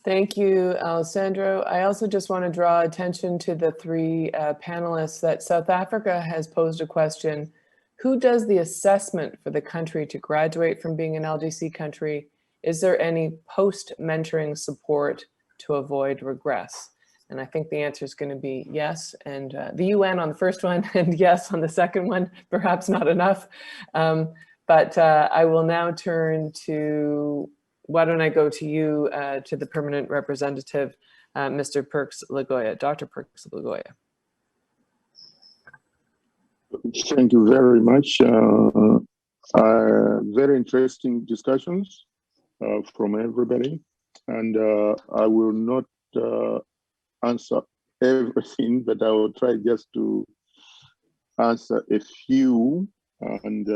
Thank you, Alessandro. I also just want to draw attention to the three panelists that South Africa has posed a question. Who does the assessment for the country to graduate from being an LDC country? Is there any post-mentoring support to avoid regress? And I think the answer is going to be yes. And the UN on the first one and yes on the second one, perhaps not enough. But I will now turn to, why don't I go to you, to the permanent representative, Mr. Perks-Lagoya, Dr. Perks-Lagoya. Thank you very much. Very interesting discussions from everybody. And I will not answer everything, but I will try just to answer a few, and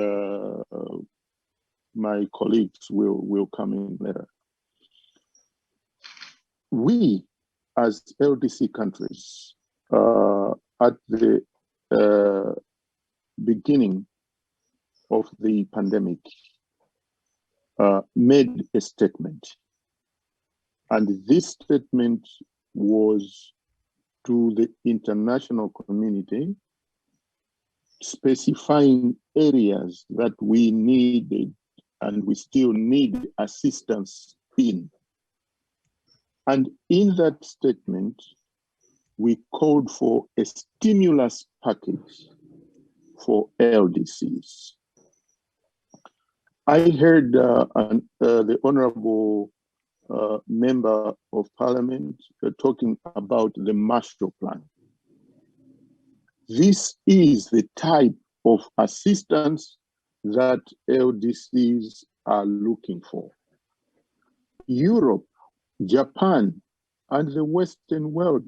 my colleagues will come in later. We, as LDC countries, at the beginning of the pandemic, made a statement. And this statement was to the international community, specifying areas that we needed and we still need assistance in. And in that statement, we called for a stimulus package for LDCs. I heard the Honorable Member of Parliament talking about the Marshall Plan. This is the type of assistance that LDCs are looking for. Europe, Japan, and the Western world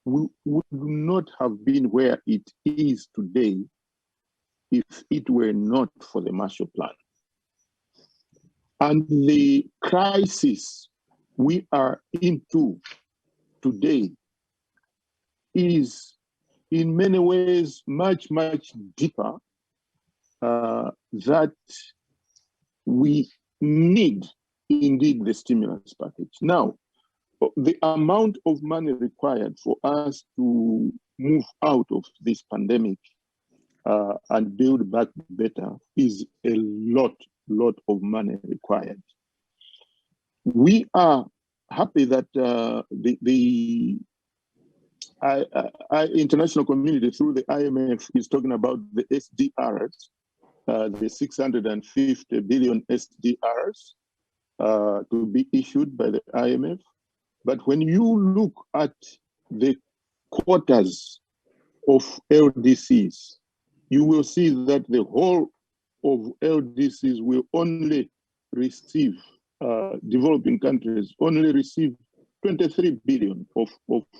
would not have been where it is today if it were not for the Marshall Plan. And the crisis we are into today is in many ways much, much deeper, that we need indeed the stimulus package. Now, the amount of money required for us to move out of this pandemic and build back better is a lot of money required. We are happy that the international community through the IMF is talking about the SDRs, the 650 billion SDRs to be issued by the IMF. But when you look at the quotas of LDCs, you will see that the whole of LDCs will only receive, developing countries only receive 23 billion of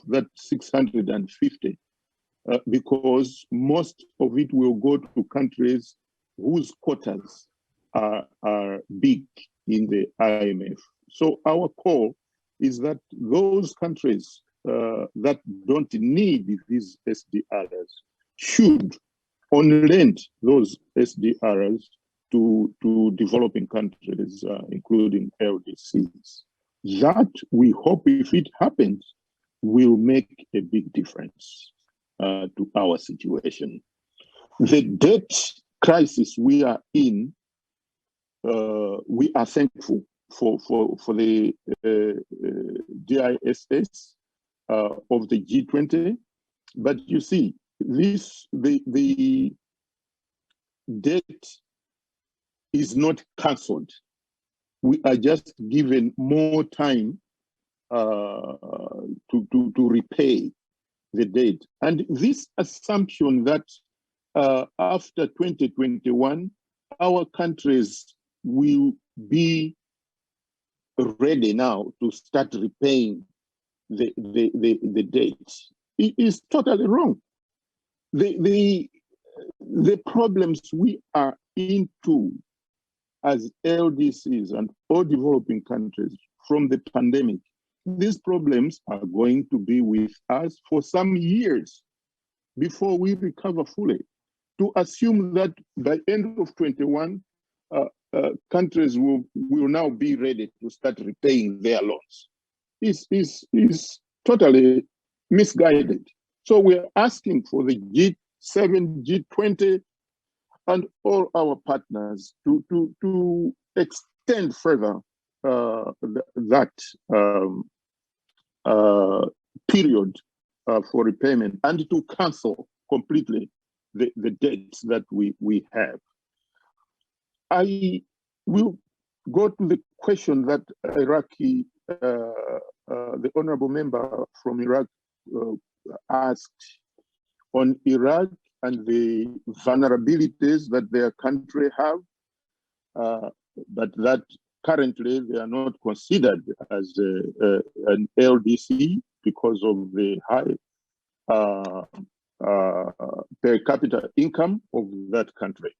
that 650, because most of it will go to countries whose quotas are big in the IMF. So our call is that those countries that don't need these SDRs should on-lend those SDRs to developing countries, including LDCs. That, we hope, if it happens, will make a big difference to our situation. The debt crisis we are in, we are thankful for the DISS of the G20, but you see, the debt is not cancelled. We are just given more time to repay the debt. And this assumption that after 2021, our countries will be ready now to start repaying the debt, it is totally wrong. The problems we are into as LDCs and all developing countries from the pandemic, these problems are going to be with us for some years before we recover fully. To assume that by end of 21, countries will now be ready to start repaying their loans is totally misguided. So we're asking for the G7, G20, and all our partners to extend further that period for repayment and to cancel completely the debts that we have. I will go to the question that Iraqi, the honorable member from Iraq asked on Iraq and the vulnerabilities that their country have, but that currently they are not considered as an LDC because of the high per capita income of that country.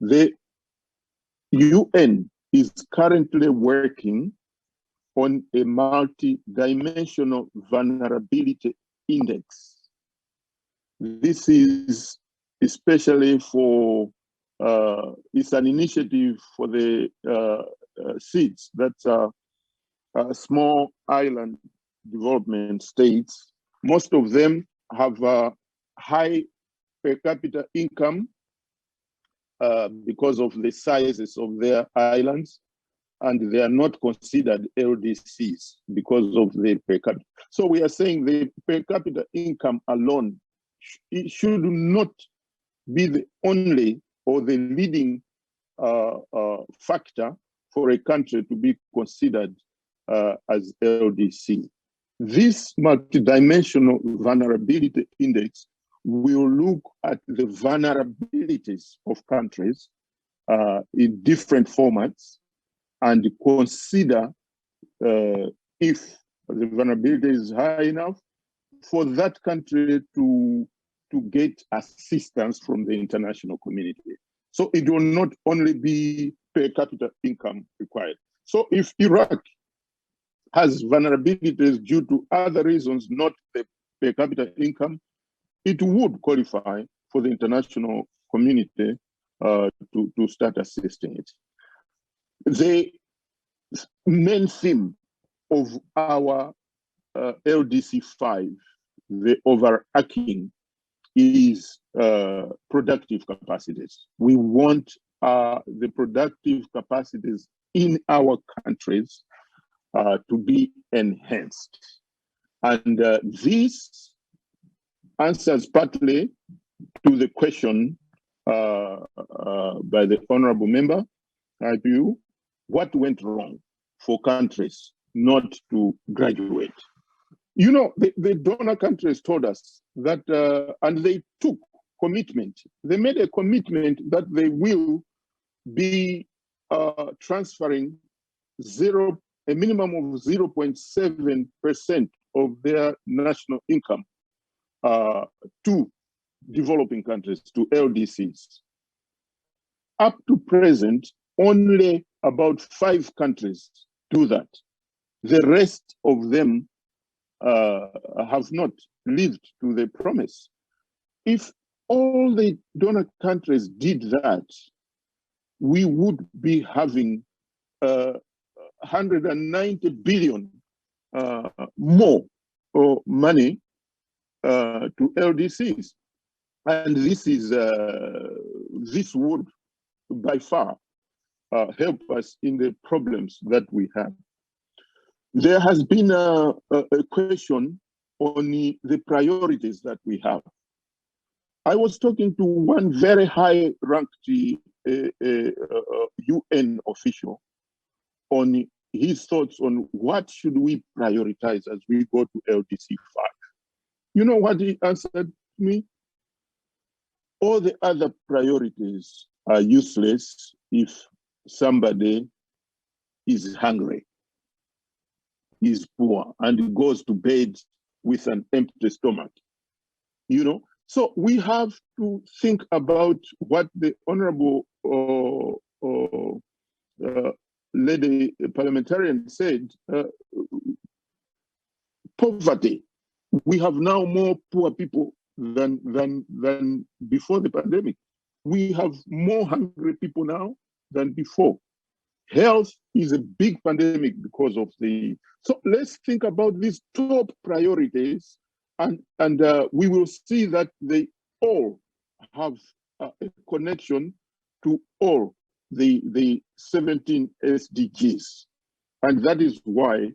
The UN is currently working on a multi-dimensional vulnerability index. This is especially for, it's an initiative for the SEEDs, that's small island development states. Most of them have a high per capita income because of the sizes of their islands, and they are not considered LDCs because of the per capita. So we are saying the per capita income alone, it should not be the only or the leading factor for a country to be considered as LDC. This multidimensional vulnerability index will look at the vulnerabilities of countries in different formats and consider if the vulnerability is high enough for that country to get assistance from the international community. So it will not only be per capita income required. So if Iraq has vulnerabilities due to other reasons, not the per capita income, it would qualify for the international community to start assisting it. The main theme of our LDC 5, the overarching, is productive capacities. We want the productive capacities in our countries to be enhanced. And this answers partly to the question by the honorable member, IPU, what went wrong for countries not to graduate? You know, the donor countries told us that, and they took commitment. They made a commitment that they will be transferring a minimum of 0.7% of their national income to developing countries, to LDCs. Up to present, only about 5 countries do that. The rest of them have not lived to the promise. If all the donor countries did that, we would be having 190 billion more money to LDCs. And this would by far help us in the problems that we have. There has been a question on the priorities that we have. I was talking to one very high-ranked UN official on his thoughts on what should we prioritize as we go to LDC 5. You know what he answered me? All the other priorities are useless if somebody is hungry, is poor, and goes to bed with an empty stomach. You know, so we have to think about what the honorable lady parliamentarian said. Poverty. We have now more poor people than before the pandemic. We have more hungry people now than before. Health is a big pandemic because of the. So let's think about these top priorities, and we will see that they all have a connection to all the 17 SDGs. And that is why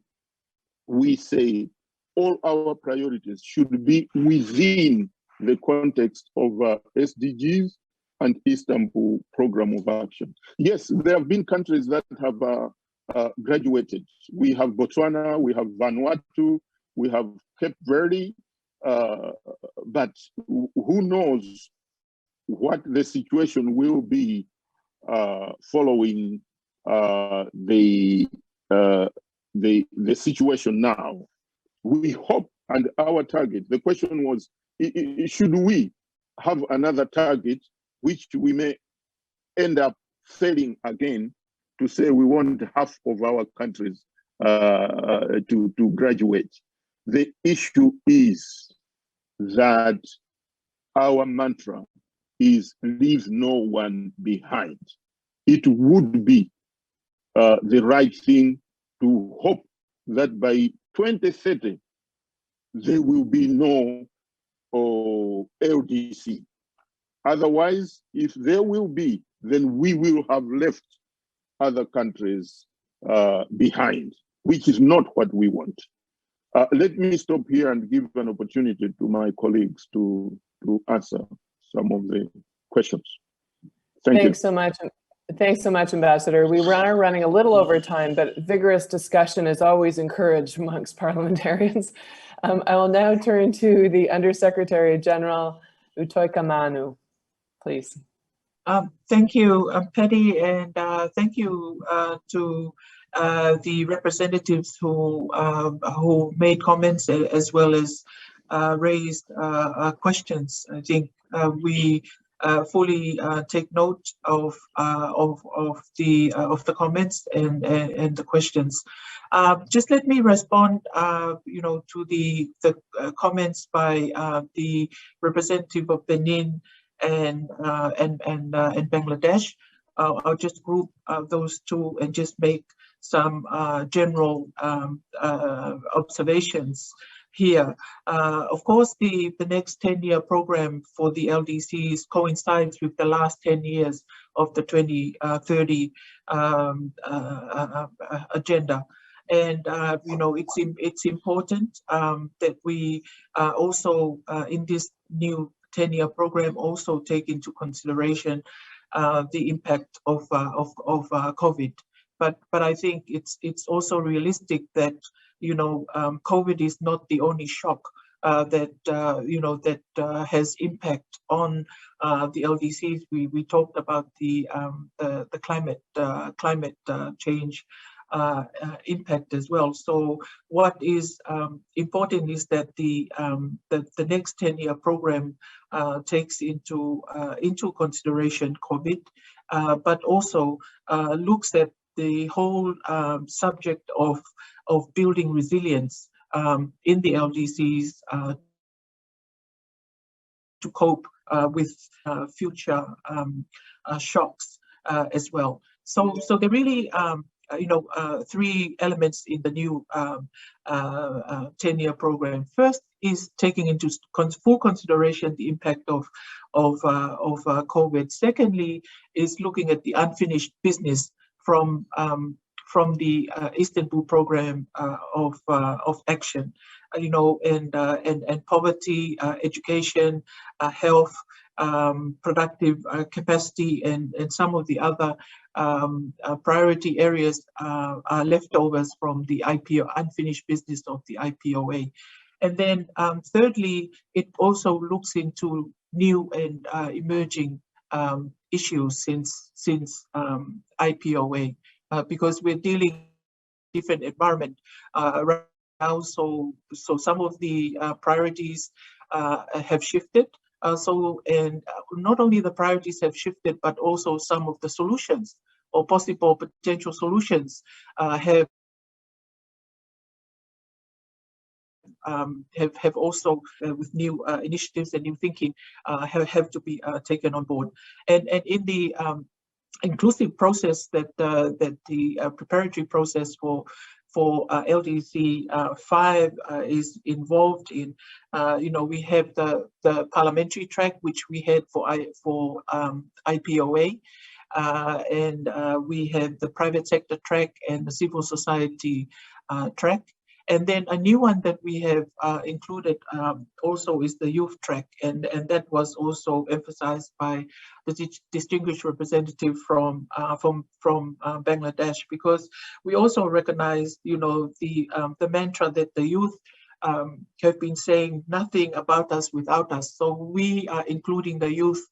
we say all our priorities should be within the context of SDGs and Istanbul Program of Action. Yes, there have been countries that have graduated. We have Botswana, we have Vanuatu, we have Cape Verde, but who knows what the situation will be following the situation now. We hope, and our target, the question was, should we have another target which we may end up failing again, to say we want half of our countries to graduate? The issue is that our mantra is leave no one behind. It would be the right thing to hope that by 2030, there will be no LDC. Otherwise, if there will be, then we will have left other countries behind, which is not what we want. Let me stop here and give an opportunity to my colleagues to answer some of the questions. Thanks so much. Thanks so much, Ambassador. We are running a little over time, but vigorous discussion is always encouraged amongst parliamentarians. I will now turn to the Undersecretary General Utoika Manu, please. Thank you, Patty, and thank you to the representatives who made comments as well as raised questions. I think we fully take note of the comments and the questions. Just let me respond, to the comments by the representative of Benin and Bangladesh. I'll just group those two and just make some general observations here. Of course, the next 10-year program for the LDCs coincides with the last 10 years of the 2030 agenda. And, it's important that we also, in this new 10-year program, also take into consideration the impact of COVID. But I think it's also realistic that COVID is not the only shock that has impact on the LDCs. We talked about the climate change impact as well. So what is important is that the next 10-year program takes into consideration COVID, but also looks at the whole subject of building resilience in the LDCs to cope with future shocks as well. So there really, three elements in the new 10-year program. First is taking into full consideration the impact of COVID. Secondly, is looking at the unfinished business from the Istanbul program of action, and poverty, education, health, productive capacity, and some of the other priority areas are leftovers from the IPO, unfinished business of the IPOA. And then thirdly, it also looks into new and emerging issues since IPOA, because we're dealing with different environment right now. So some of the priorities have shifted. And not only the priorities have shifted, but also some of the solutions or possible potential solutions have also, with new initiatives and new thinking, have to be taken on board. And in the inclusive process that the preparatory process for LDC 5 is involved in, we have the parliamentary track, which we had for IPOA, and we have the private sector track and the civil society track. And then a new one that we have included also is the youth track, and that was also emphasized by the distinguished representative from Bangladesh, because we also recognize, the mantra that the youth have been saying, nothing about us without us. So we are including the youth,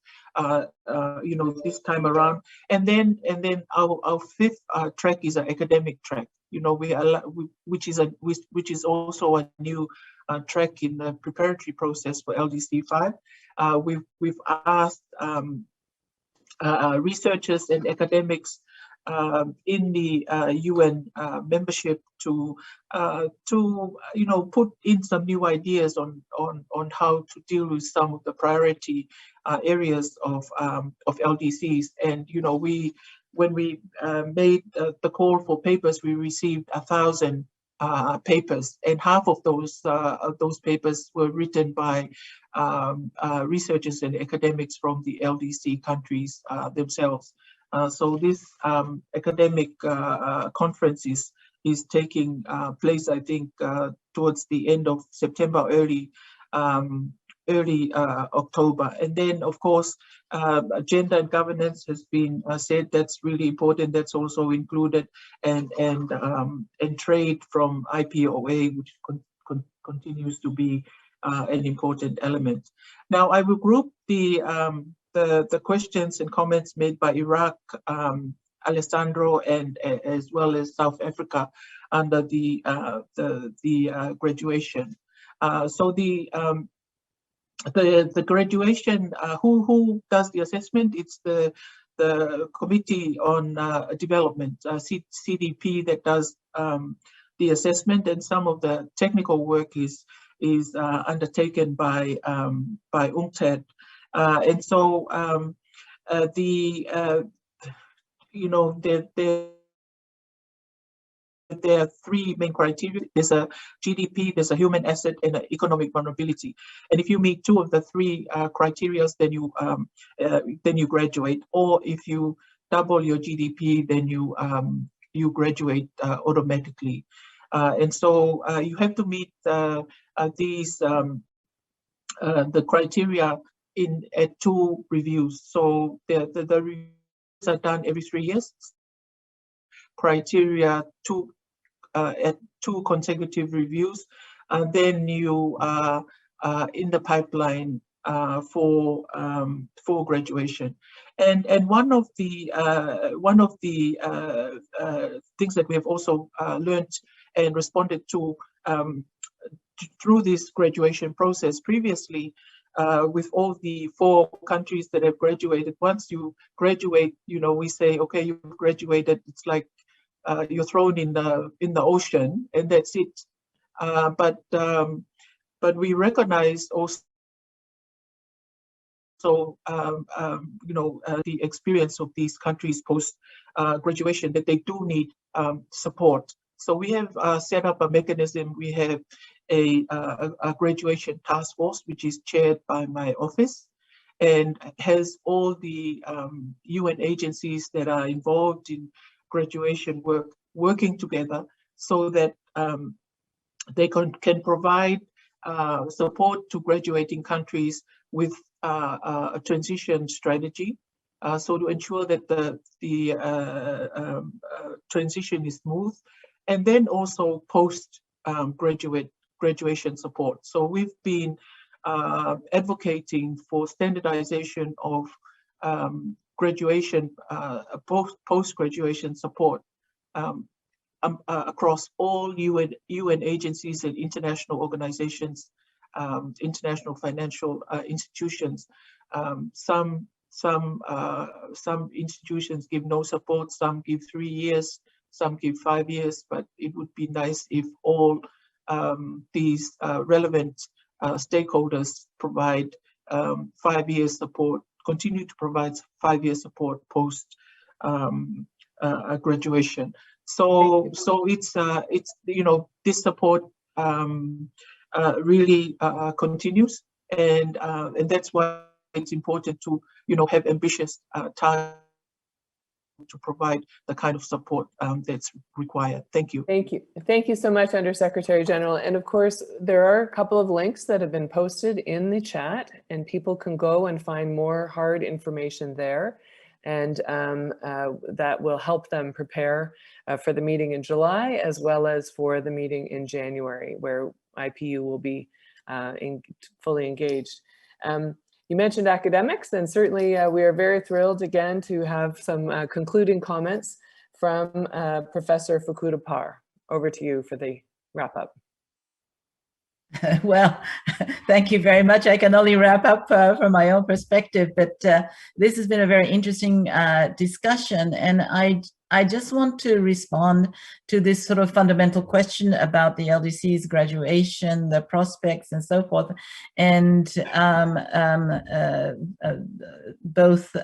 this time around. And then our fifth track is an academic track. Which is also a new track in the preparatory process for LDC 5. We've asked researchers and academics in the UN membership to put in some new ideas on how to deal with some of the priority areas of LDCs. And when we made the call for papers, we received 1,000 papers, and half of those papers were written by researchers and academics from the LDC countries themselves. So this academic conference is taking place, I think, towards the end of September, early October. And then, of course, gender and governance has been said. That's really important. That's also included, and trade from IPOA, which continues to be an important element. Now, I will group the questions and comments made by Iraq, Alessandro, and as well as South Africa under the graduation. So the graduation, who does the assessment? It's the Committee on Development, CDP, that does the assessment, and some of the technical work is undertaken by UNCTAD. And so there are three main criteria. There's a GDP, there's a human asset, and an economic vulnerability. And if you meet two of the three criteria, then you graduate. Or if you double your GDP, then you graduate automatically. And so you have to meet these the criteria at two reviews. So the reviews are done every 3 years. Criteria at two consecutive reviews, and then you are in the pipeline for graduation. And one of the things that we have also learned and responded to through this graduation process previously, with all the 4 countries that have graduated. Once you graduate, we say, okay, you've graduated. It's like you're thrown in the ocean, and that's it. But we recognize also the experience of these countries post graduation, that they do need support. So we have set up a mechanism. We have a graduation task force, which is chaired by my office, and has all the UN agencies that are involved in graduation work working together, so that they can provide support to graduating countries with a transition strategy, so to ensure that the transition is smooth, and then also post graduation support. So we've been advocating for standardization of graduation, post-graduation support across all UN agencies and international organizations, international financial institutions. Some institutions give no support, some give 3 years, some give 5 years, but it would be nice if all these relevant stakeholders provide 5 years support, continue to provide 5 years support post graduation. So it's this support really continues, and that's why it's important to have ambitious targets to provide the kind of support that's required. Thank you. Thank you. Thank you so much, Undersecretary General. And of course, there are a couple of links that have been posted in the chat, and people can go and find more hard information there. And that will help them prepare for the meeting in July, as well as for the meeting in January, where IPU will be fully engaged. You mentioned academics, and certainly we are very thrilled again to have some concluding comments from Professor Fukuda Parr. Over to you for the wrap up. Well, thank you very much. I can only wrap up from my own perspective, but this has been a very interesting discussion, and I just want to respond to this sort of fundamental question about the LDC's graduation, the prospects, and so forth. And both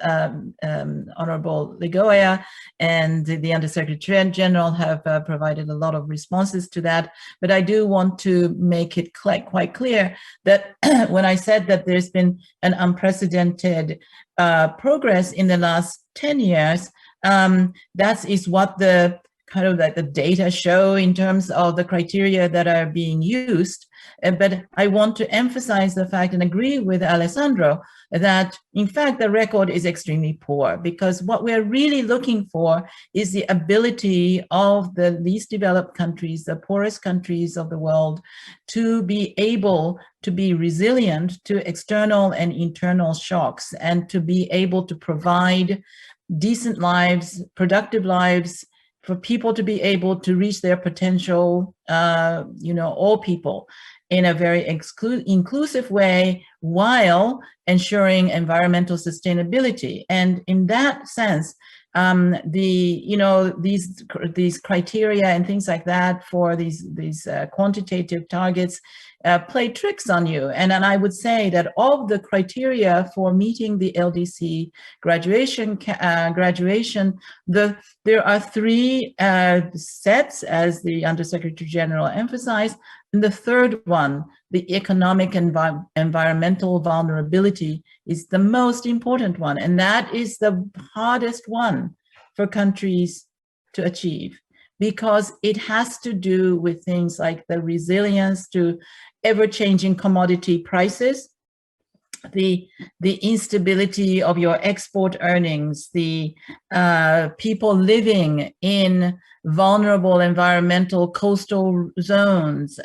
Honorable Ligoya and the Undersecretary General have provided a lot of responses to that. But I do want to make it quite clear that when I said that there's been an unprecedented progress in the last 10 years, that is what the kind of like the data show in terms of the criteria that are being used. But I want to emphasize the fact and agree with Alessandro that in fact the record is extremely poor, because what we're really looking for is the ability of the least developed countries, the poorest countries of the world, to be able to be resilient to external and internal shocks, and to be able to provide decent lives, productive lives, for people to be able to reach their potential, all people, in a very inclusive way, while ensuring environmental sustainability. And in that sense, these criteria and things like that for these quantitative targets play tricks on you. And I would say that of the criteria for meeting the LDC graduation, there are 3 sets, as the Undersecretary General emphasized. And the third one, the economic and environmental vulnerability, is the most important one. And that is the hardest one for countries to achieve, because it has to do with things like the resilience to ever-changing commodity prices, the instability of your export earnings, the people living in vulnerable environmental coastal zones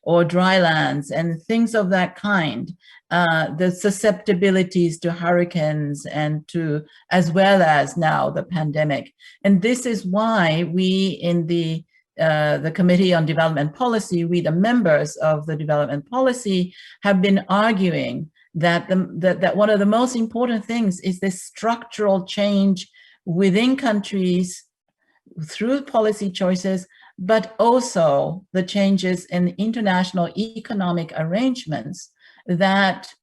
or drylands and things of that kind, the susceptibilities to hurricanes and to, as well as now the pandemic. And this is why we in the Committee on Development Policy, we the members of the Development Policy have been arguing that that one of the most important things is this structural change within countries through policy choices, but also the changes in international economic arrangements that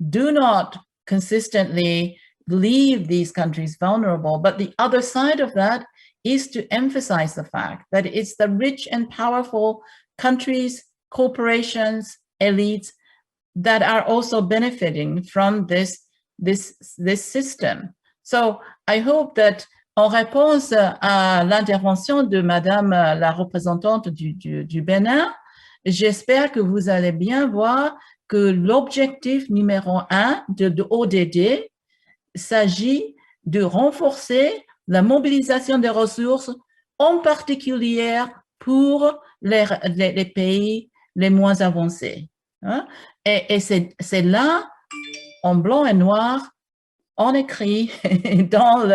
do not consistently leave these countries vulnerable. But the other side of that is to emphasize the fact that it's the rich and powerful countries, corporations, elites that are also benefiting from this system. So I hope that en réponse à l'intervention de Madame la représentante du Bénin, j'espère que vous allez bien voir que l'objectif numéro 1 de ODD s'agit de renforcer la mobilisation des ressources, en particulier pour les pays les moins avancés. Hein? Et c'est là, en blanc et noir, on écrit dans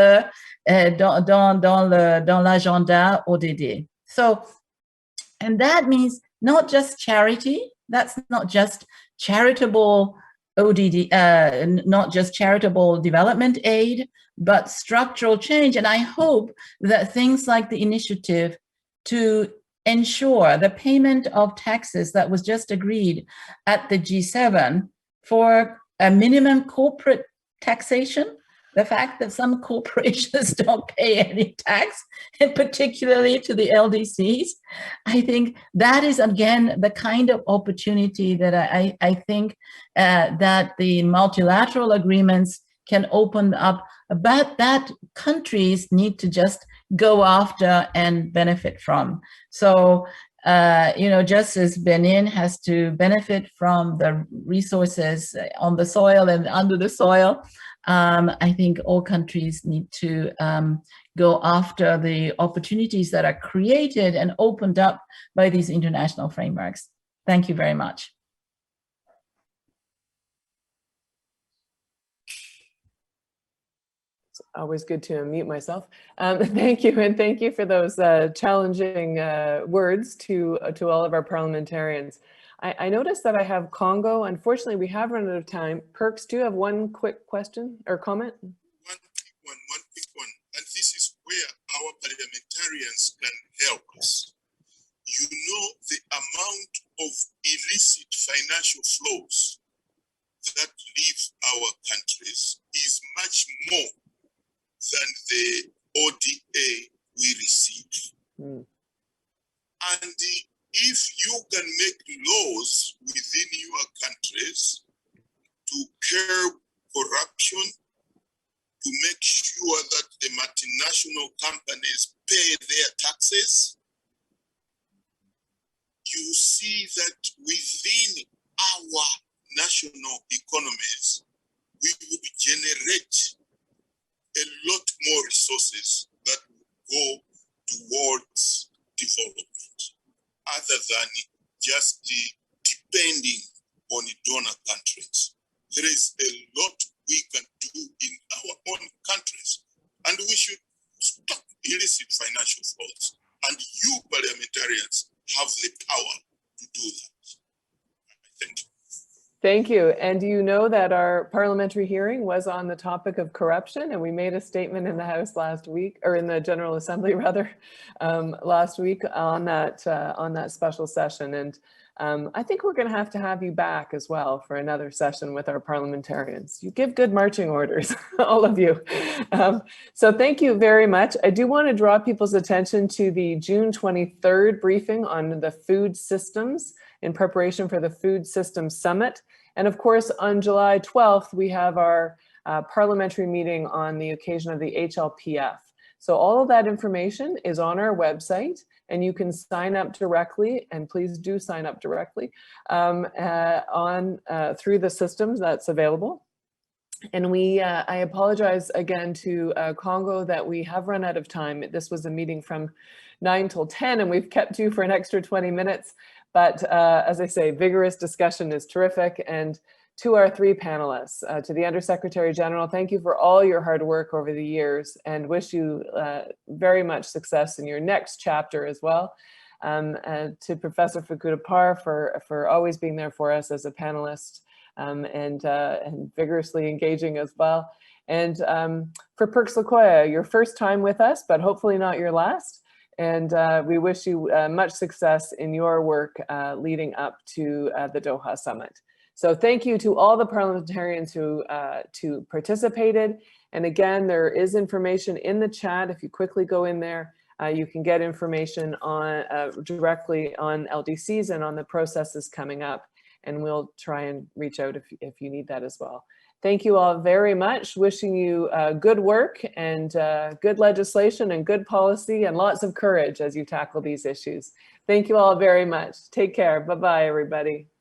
l'agenda ODD. So, and that means not just charity, that's not just charitable ODD, not just charitable development aid, but structural change. And I hope that things like the initiative to ensure the payment of taxes that was just agreed at the G7 for a minimum corporate taxation, the fact that some corporations don't pay any tax, and particularly to the LDCs, I think that is, again, the kind of opportunity that I think that the multilateral agreements can open up, but that countries need to just go after and benefit from. So, you know, just as Benin has to benefit from the resources on the soil and under the soil, I think all countries need to go after the opportunities that are created and opened up by these international frameworks. Thank you very much. It's always good to unmute myself. Thank you, and thank you for those challenging words to all of our parliamentarians. I noticed that I have Congo. Unfortunately, we have run out of time. Perks, do you have one quick question or comment? One quick one. And this is where our parliamentarians can help us. You know, the amount of illicit financial flows that leave our countries is much more than the ODA we receive. And if you can make laws within your countries to curb corruption, to make sure that the multinational companies pay their taxes, you see that within our national economies, we would generate a lot more resources that will go towards development, other than just depending on donor countries. There is a lot we can do in our own countries, and we should stop illicit financial flows. And you parliamentarians have the power to do that. Thank you. Thank you. And you know that our parliamentary hearing was on the topic of corruption, and we made a statement in the House last week, or in the General Assembly rather, last week on that special session. And I think we're going to have you back as well for another session with our parliamentarians. You give good marching orders, all of you. So thank you very much. I do want to draw people's attention to the June 23rd briefing on the food systems in preparation for the Food Systems Summit. And of course, on July 12th, we have our parliamentary meeting on the occasion of the HLPF. So all of that information is on our website, and you can sign up directly, and please do sign up directly through the systems that's available. And I apologize again to Congo that we have run out of time. This was a meeting from 9 till 10, and we've kept you for an extra 20 minutes. But as I say, vigorous discussion is terrific. And to our three panelists, to the Undersecretary General, thank you for all your hard work over the years, and wish you very much success in your next chapter as well. And to Professor Fukuda Par for always being there for us as a panelist and vigorously engaging as well. And for Perks Lakoya, your first time with us, but hopefully not your last. And we wish you much success in your work leading up to the Doha Summit. So thank you to all the parliamentarians who participated. And again, there is information in the chat. If you quickly go in there, you can get information on directly on LDCs and on the processes coming up. And we'll try and reach out if you need that as well. Thank you all very much. Wishing you good work and good legislation and good policy and lots of courage as you tackle these issues. Thank you all very much. Take care. Bye-bye, everybody.